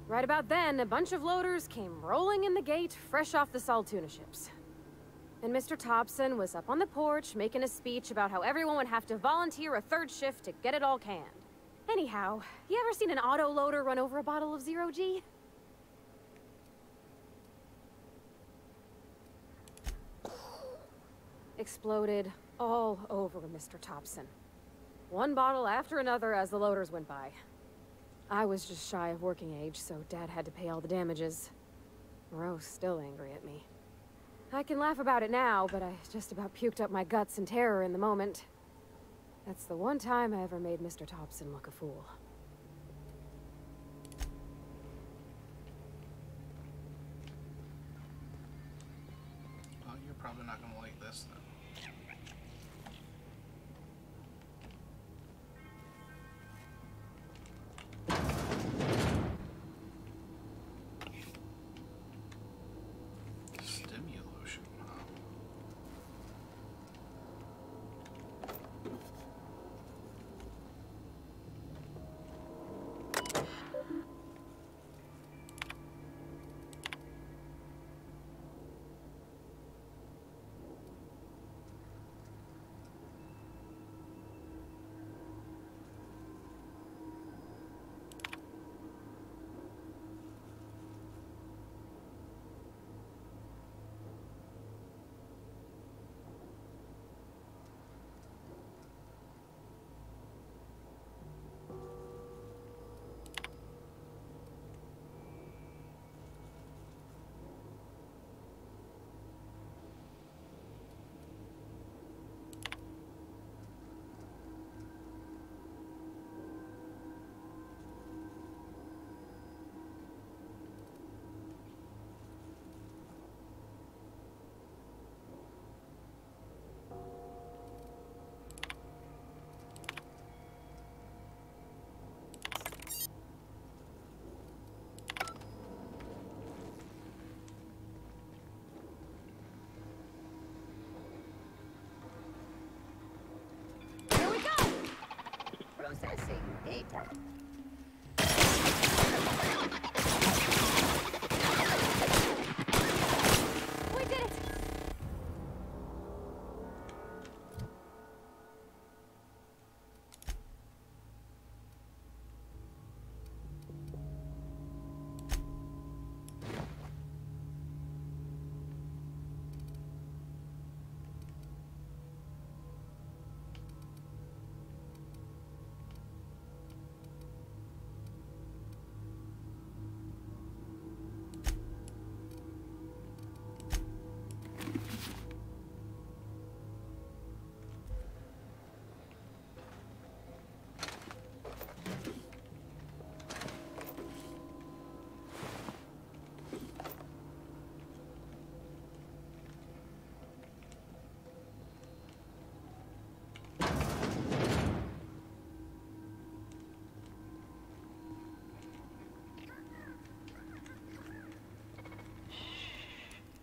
Right about then, a bunch of loaders came rolling in the gate, fresh off the Saltuna ships. And Mr. Thompson was up on the porch making a speech about how everyone would have to volunteer a third shift to get it all canned. Anyhow, you ever seen an auto loader run over a bottle of 0G? Exploded all over Mr. Thompson. One bottle after another as the loaders went by. I was just shy of working age, so Dad had to pay all the damages. Moreau's still angry at me. I can laugh about it now, but I just about puked up my guts in terror in the moment. That's the one time I ever made Mr. Thompson look a fool. Well, you're probably not gonna like this then. Stimulation, huh? Processing data. We did it!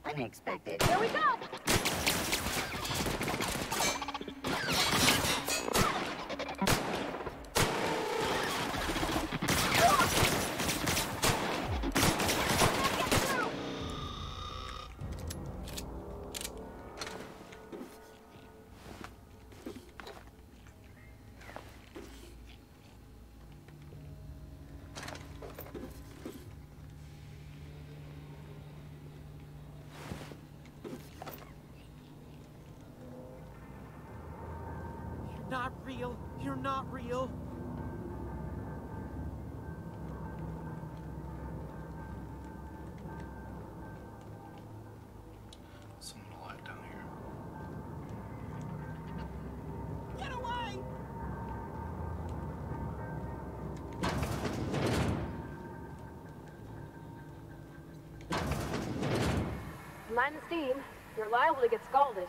Unexpected. Here we go! Not real. You're not real. Something alive down here. Get away! Mind the steam. You're liable to get scalded.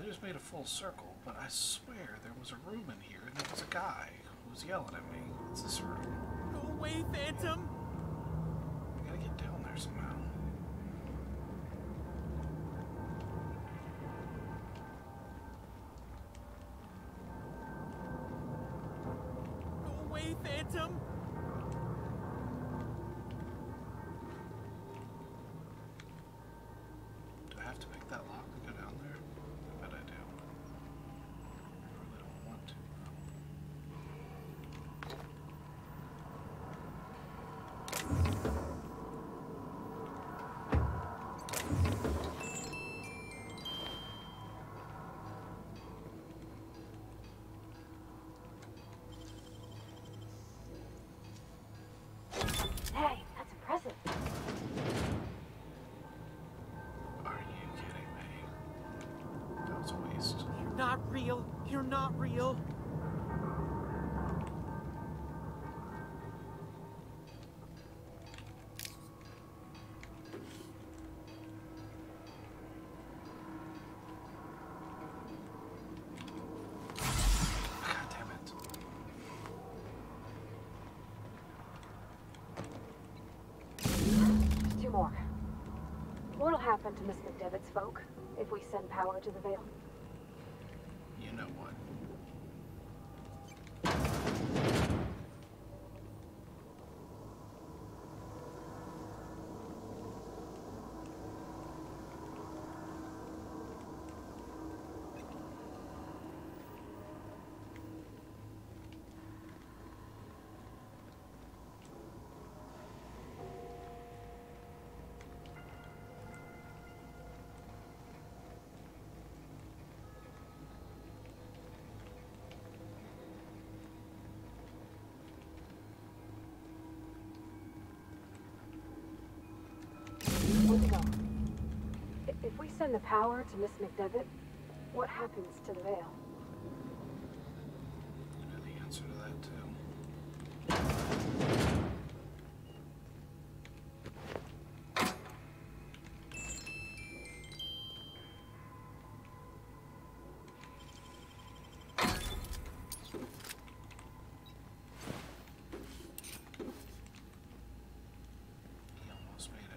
I just made a full circle, but I swear there was a room in here and there was a guy who was yelling at me. It's this room. Go away, Phantom! I gotta get down there somehow. Go away, Phantom! Do I have to pick that lock to go down there? I bet I do. I really don't want to, Hey, that's impressive. Are you kidding me? That was a waste. You're not real. You're not real. God damn it. Just two more. What'll happen to Miss McDevitt's folk if we send power to the Vale? You know what? Where'd it go? If we send the power to Miss McDevitt, what happens to the Vale? You know the answer to that, too. He almost made it.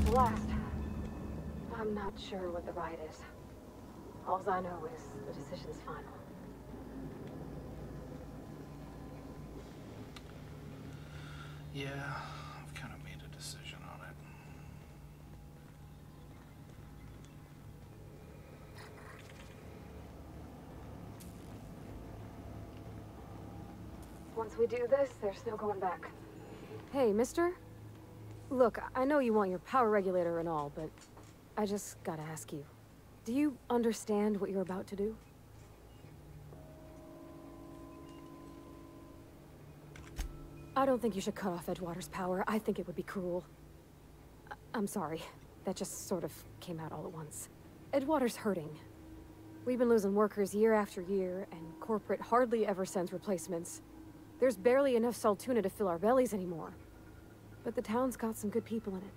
The last. I'm not sure what the right is. All I know is the decision's final. Yeah, I've kind of made a decision on it. Once we do this, there's no going back. Hey, mister? Look, I know you want your power regulator and all, but I just gotta ask you. Do you understand what you're about to do? I don't think you should cut off Edgewater's power. I think it would be cruel. I'm sorry. That just sort of came out all at once. Edgewater's hurting. We've been losing workers year after year, and corporate hardly ever sends replacements. There's barely enough Saltuna to fill our bellies anymore. But the town's got some good people in it.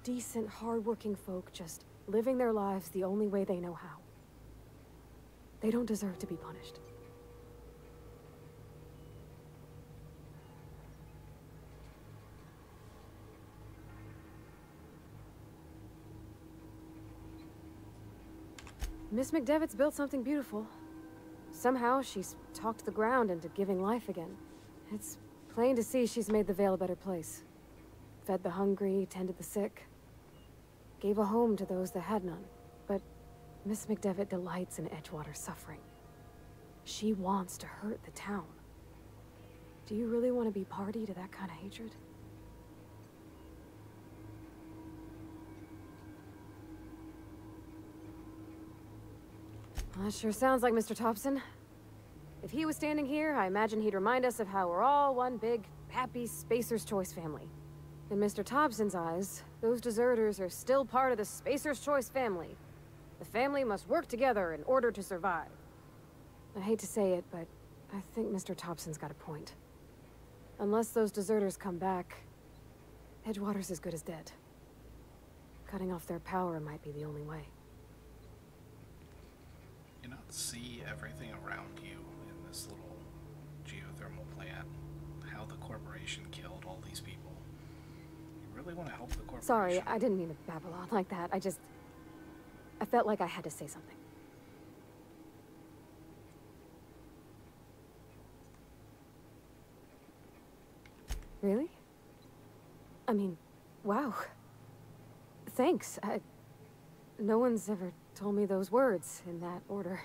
Decent, hard-working folk just living their lives the only way they know how. They don't deserve to be punished. Miss McDevitt's built something beautiful. Somehow she's talked the ground into giving life again. It's plain to see she's made the Vale a better place. Fed the hungry, tended the sick. Gave a home to those that had none. But Miss McDevitt delights in Edgewater's suffering. She wants to hurt the town. Do you really want to be party to that kind of hatred? Well, that sure sounds like Mr. Thompson. If he was standing here, I imagine he'd remind us of how we're all one big, happy Spacer's Choice family. In Mr. Thompson's eyes, those deserters are still part of the Spacer's Choice family. The family must work together in order to survive. I hate to say it, but I think Mr. Thompson's got a point. Unless those deserters come back, Edgewater's as good as dead. Cutting off their power might be the only way. You not see everything around you in this little geothermal plant? How the corporation killed all these people. You really want to help the corporation? Sorry, I didn't mean to babble on like that. I felt like I had to say something. Really? I mean, wow. Thanks. No one's ever told me those words in that order.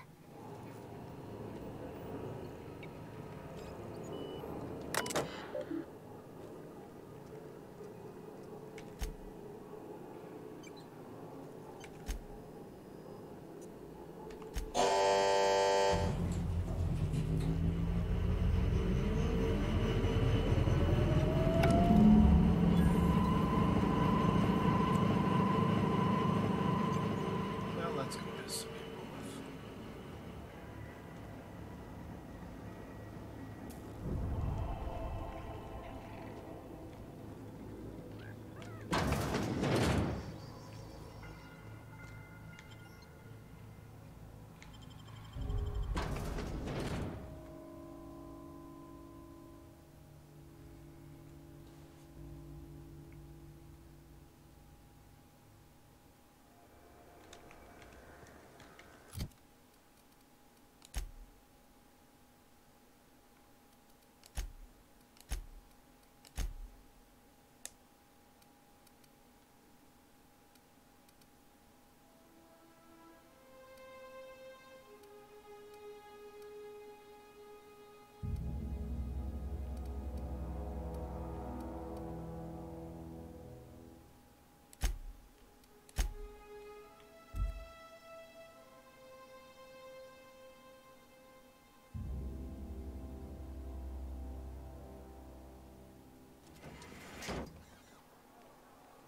Well, let's go piss some people off.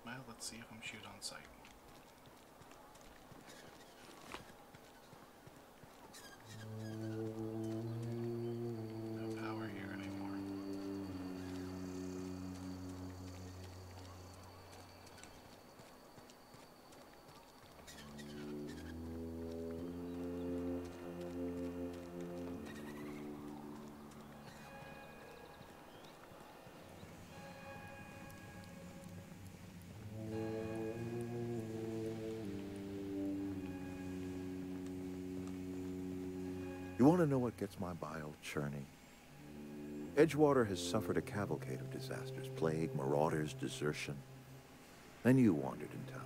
Well, let's see if I'm shoot on sight. No power here anymore. You want to know what gets my bile churning? Edgewater has suffered a cavalcade of disasters. Plague, marauders, desertion. Then you wandered in town.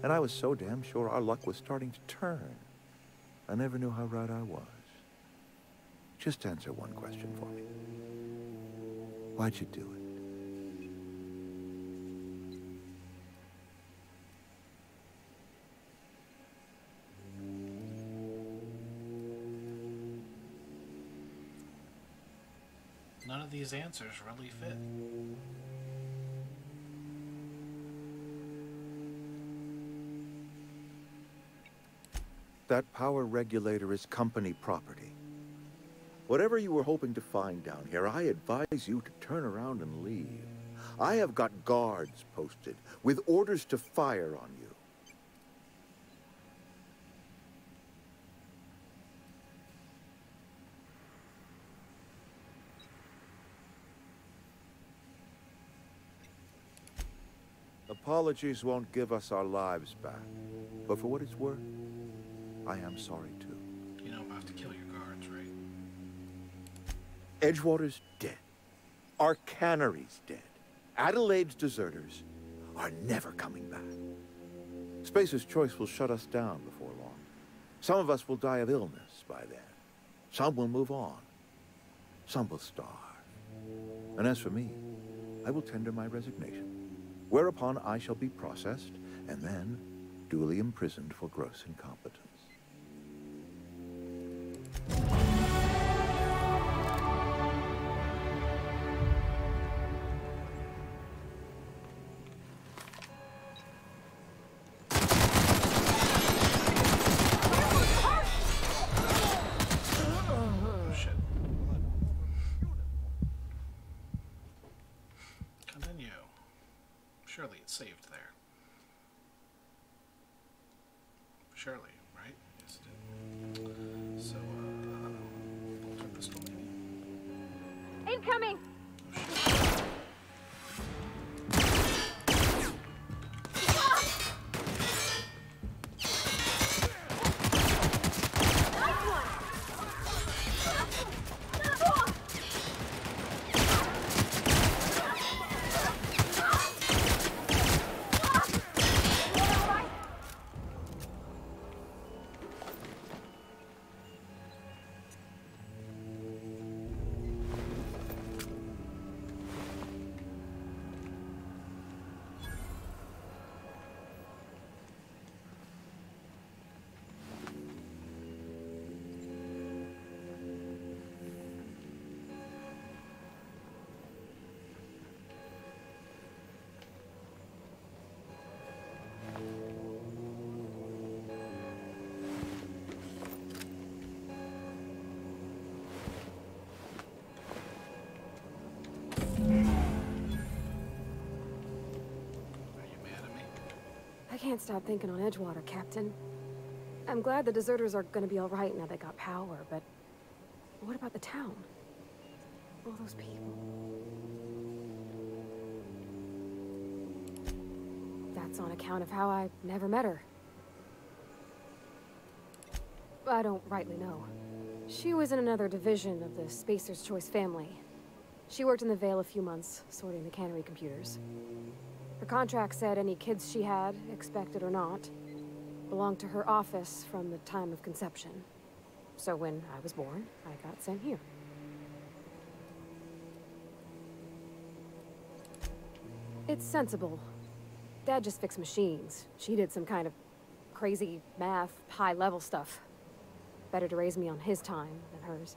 And I was so damn sure our luck was starting to turn. I never knew how right I was. Just answer one question for me. Why'd you do it? None of these answers really fit. That power regulator is company property. Whatever you were hoping to find down here, I advise you to turn around and leave. I have got guards posted with orders to fire on you. Apologies won't give us our lives back. But for what it's worth, I am sorry too. You know I'm about to kill your guards, right? Edgewater's dead. Our cannery's dead. Adelaide's deserters are never coming back. Spacer's Choice will shut us down before long. Some of us will die of illness by then. Some will move on. Some will starve. And as for me, I will tender my resignation, whereupon I shall be processed and then duly imprisoned for gross incompetence. Oh shit. Continue. Surely it's saved there. Surely, right? Yes, it did. So, bolter pistol maybe? Incoming! Oh shit. I can't stop thinking on Edgewater, Captain. I'm glad the deserters are gonna be alright now they got power, but what about the town? All those people. That's on account of how I never met her. I don't rightly know. She was in another division of the Spacer's Choice family. She worked in the Vale a few months, sorting the cannery computers. Her contract said any kids she had, expected or not, belonged to her office from the time of conception. So when I was born, I got sent here. It's sensible. Dad just fixed machines. She did some kind of crazy math, high-level stuff. Better to raise me on his time than hers.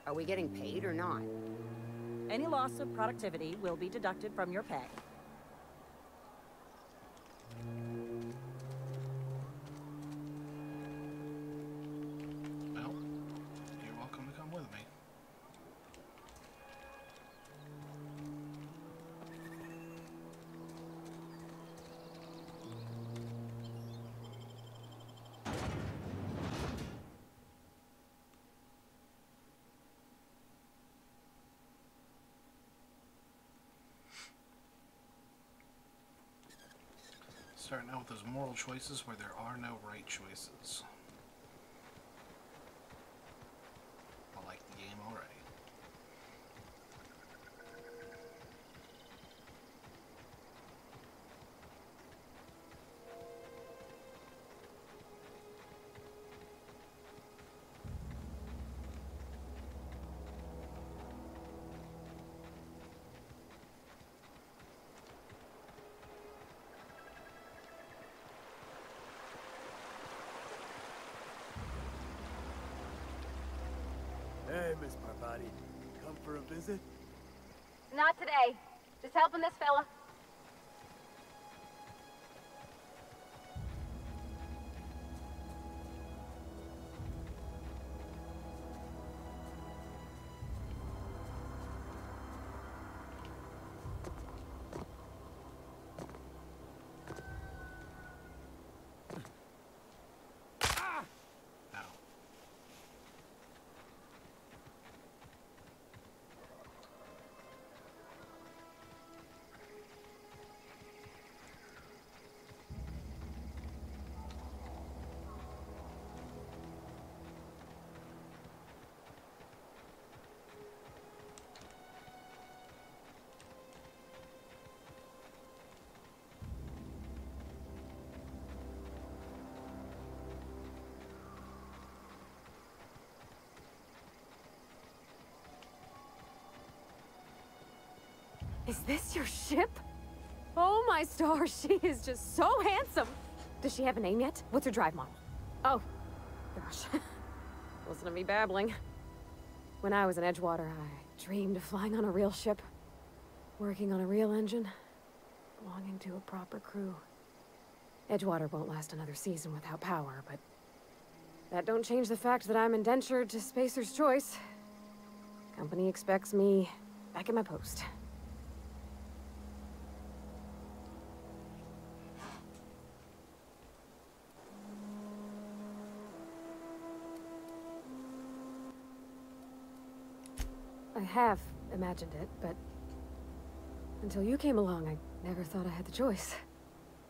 Are we getting paid or not? Any loss of productivity will be deducted from your pay. Well, you're welcome to come with me. Starting out with those moral choices where there are no right choices. I like the game already. Parvati. Come for a visit? Not today. Just helping this fella. Is this your ship? Oh my stars, she is just so handsome. Does she have a name yet? What's her drive model? Oh, gosh. Listen to me babbling. When I was in Edgewater, I dreamed of flying on a real ship, working on a real engine, belonging to a proper crew. Edgewater won't last another season without power, but that don't change the fact that I'm indentured to Spacer's Choice. Company expects me back at my post. I have imagined it, but until you came along, I never thought I had the choice.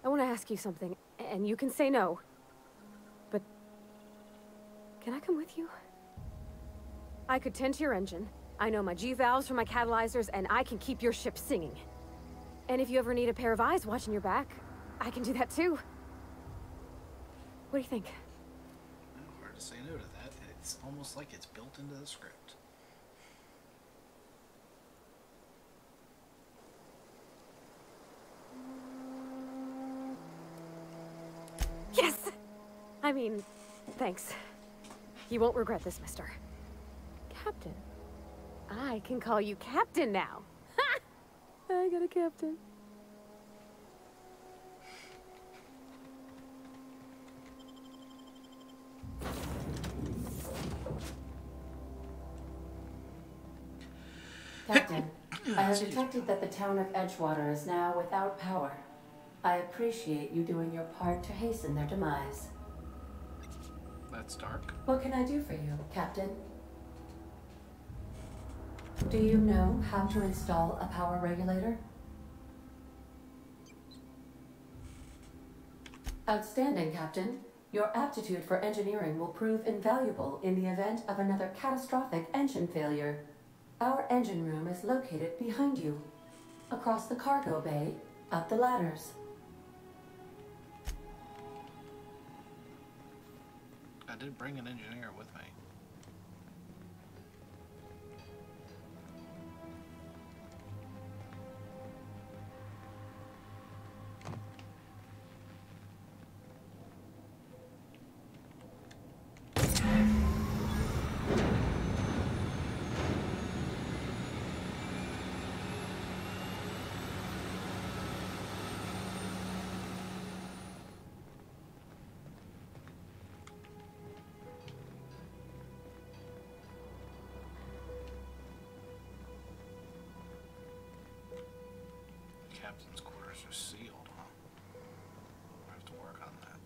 I want to ask you something, and you can say no. But can I come with you? I could tend to your engine. I know my G-valves from my catalyzers, and I can keep your ship singing. And if you ever need a pair of eyes watching your back, I can do that too. What do you think? Hard to say no to that. It's almost like it's built into the script. Yes! I mean, thanks. You won't regret this, mister. Captain. I can call you Captain now. Ha! I got a captain. Captain, I have detected that the town of Edgewater is now without power. I appreciate you doing your part to hasten their demise. That's dark. What can I do for you, Captain? Do you know how to install a power regulator? Outstanding, Captain. Your aptitude for engineering will prove invaluable in the event of another catastrophic engine failure. Our engine room is located behind you, across the cargo bay, up the ladders. I did bring an engineer with me. Captain's quarters are sealed, huh? I have to work on that.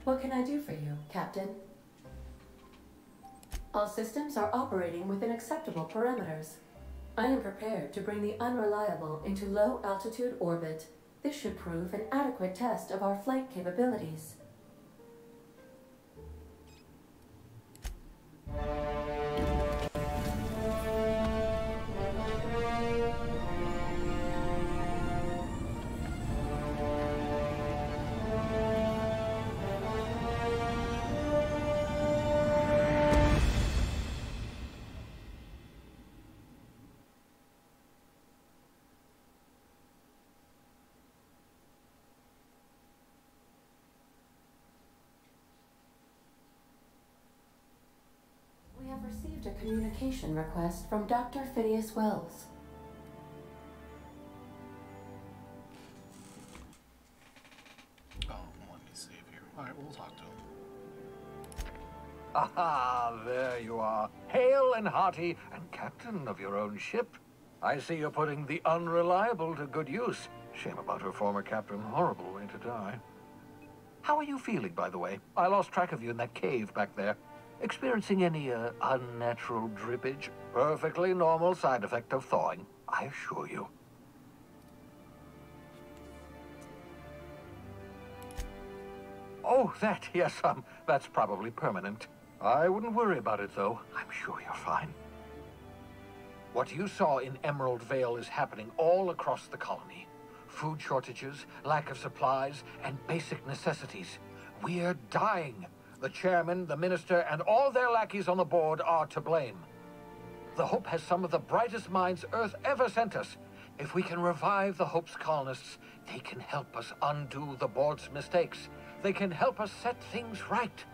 What can I do for you, Captain? All systems are operating within acceptable parameters. I am prepared to bring the unreliable into low-altitude orbit. This should prove an adequate test of our flight capabilities. received a communication request from Dr. Phineas Wells. Oh, let me save here. Alright, we'll talk to him. Aha, there you are. Hale and hearty, and captain of your own ship. I see you're putting the unreliable to good use. Shame about her former captain. Horrible way to die. How are you feeling, by the way? I lost track of you in that cave back there. Experiencing any, unnatural drippage? Perfectly normal side effect of thawing, I assure you. Oh, that, yes, that's probably permanent. I wouldn't worry about it, though. I'm sure you're fine. What you saw in Emerald Vale is happening all across the colony. Food shortages, lack of supplies, and basic necessities. We're dying. The chairman, the minister, and all their lackeys on the board are to blame. The Hope has some of the brightest minds Earth ever sent us. If we can revive the Hope's colonists, they can help us undo the board's mistakes. They can help us set things right.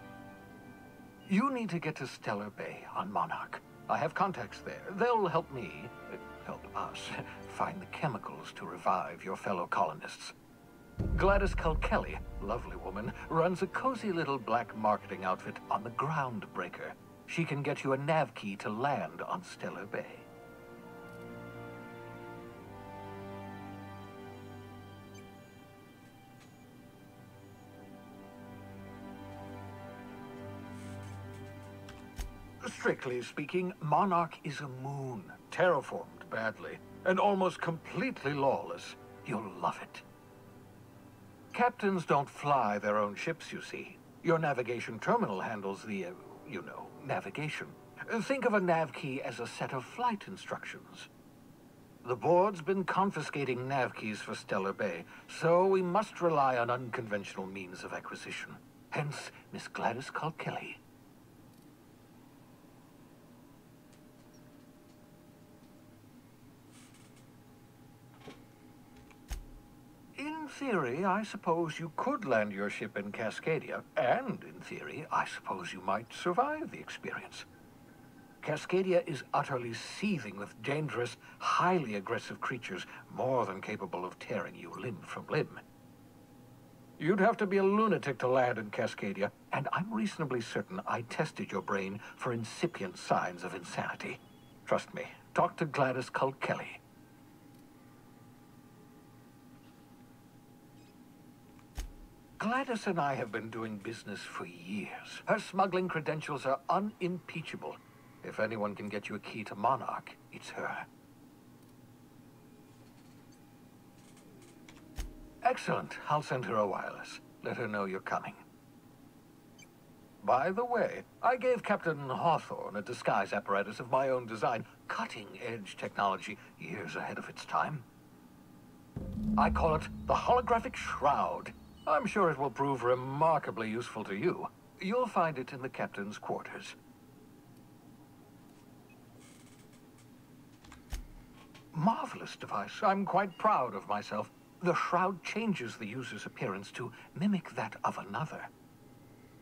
You need to get to Stellar Bay on Monarch. I have contacts there. They'll help me, help us, find the chemicals to revive your fellow colonists. Gladys Kelly, lovely woman, runs a cozy little black marketing outfit on the Groundbreaker. She can get you a nav key to land on Stellar Bay. Strictly speaking, Monarch is a moon, terraformed badly, and almost completely lawless. You'll love it. Captains don't fly their own ships, you see. Your navigation terminal handles the, navigation. Think of a nav key as a set of flight instructions. The board's been confiscating nav keys for Stellar Bay, so we must rely on unconventional means of acquisition. Hence, Miss Gladys Kelly. In theory, I suppose you could land your ship in Cascadia, and in theory, I suppose you might survive the experience. Cascadia is utterly seething with dangerous, highly aggressive creatures, more than capable of tearing you limb from limb. You'd have to be a lunatic to land in Cascadia, and I'm reasonably certain I tested your brain for incipient signs of insanity. Trust me, talk to Gladys Kelly. Gladys and I have been doing business for years. Her smuggling credentials are unimpeachable. If anyone can get you a key to Monarch, it's her. Excellent. I'll send her a wireless. Let her know you're coming. By the way, I gave Captain Hawthorne a disguise apparatus of my own design. Cutting-edge technology, years ahead of its time. I call it the Holographic Shroud. I'm sure it will prove remarkably useful to you. You'll find it in the captain's quarters. Marvelous device. I'm quite proud of myself. The shroud changes the user's appearance to mimic that of another.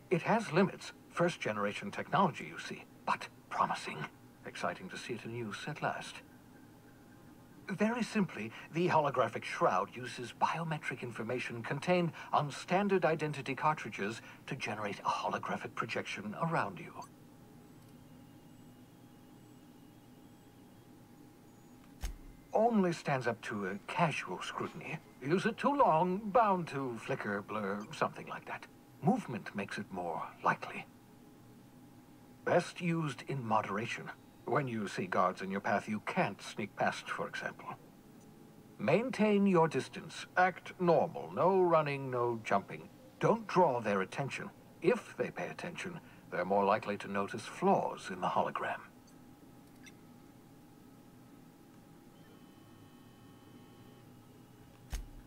It has limits. First-generation technology, you see, but promising. Exciting to see it in use at last. Very simply, the holographic shroud uses biometric information contained on standard identity cartridges to generate a holographic projection around you. Only stands up to a casual scrutiny. Use it too long, bound to flicker, blur, something like that. Movement makes it more likely. Best used in moderation. When you see guards in your path you can't sneak past, for example. Maintain your distance. Act normal. No running, no jumping. Don't draw their attention. If they pay attention, they're more likely to notice flaws in the hologram.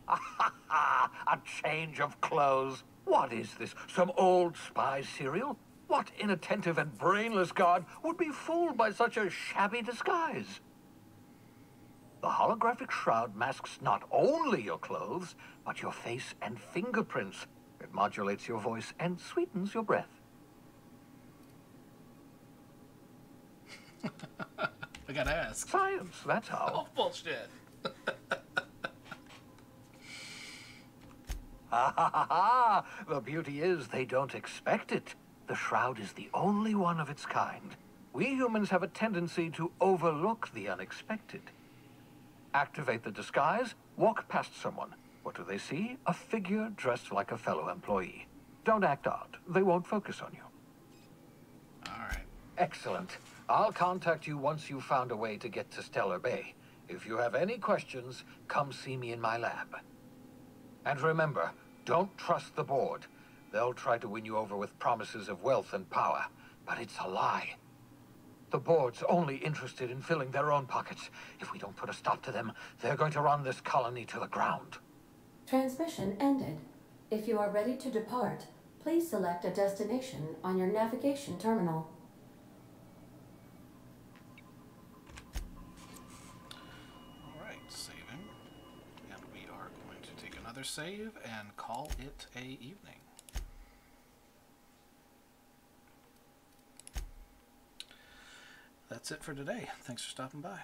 A change of clothes. What is this? Some old spy serial? What inattentive and brainless guard would be fooled by such a shabby disguise? The holographic shroud masks not only your clothes, but your face and fingerprints. It modulates your voice and sweetens your breath. I gotta ask. Science, that's how. Oh, bullshit. Ha ha ha ha! The beauty is they don't expect it. The shroud is the only one of its kind. We humans have a tendency to overlook the unexpected. Activate the disguise, walk past someone. What do they see? A figure dressed like a fellow employee. Don't act odd. They won't focus on you. All right. Excellent. I'll contact you once you've found a way to get to Stellar Bay. If you have any questions, come see me in my lab. And remember, don't trust the board. They'll try to win you over with promises of wealth and power, but it's a lie. The board's only interested in filling their own pockets. If we don't put a stop to them, they're going to run this colony to the ground. Transmission ended. If you are ready to depart, please select a destination on your navigation terminal. Alright, saving. And we are going to take another save and call it a evening. That's it for today. Thanks for stopping by.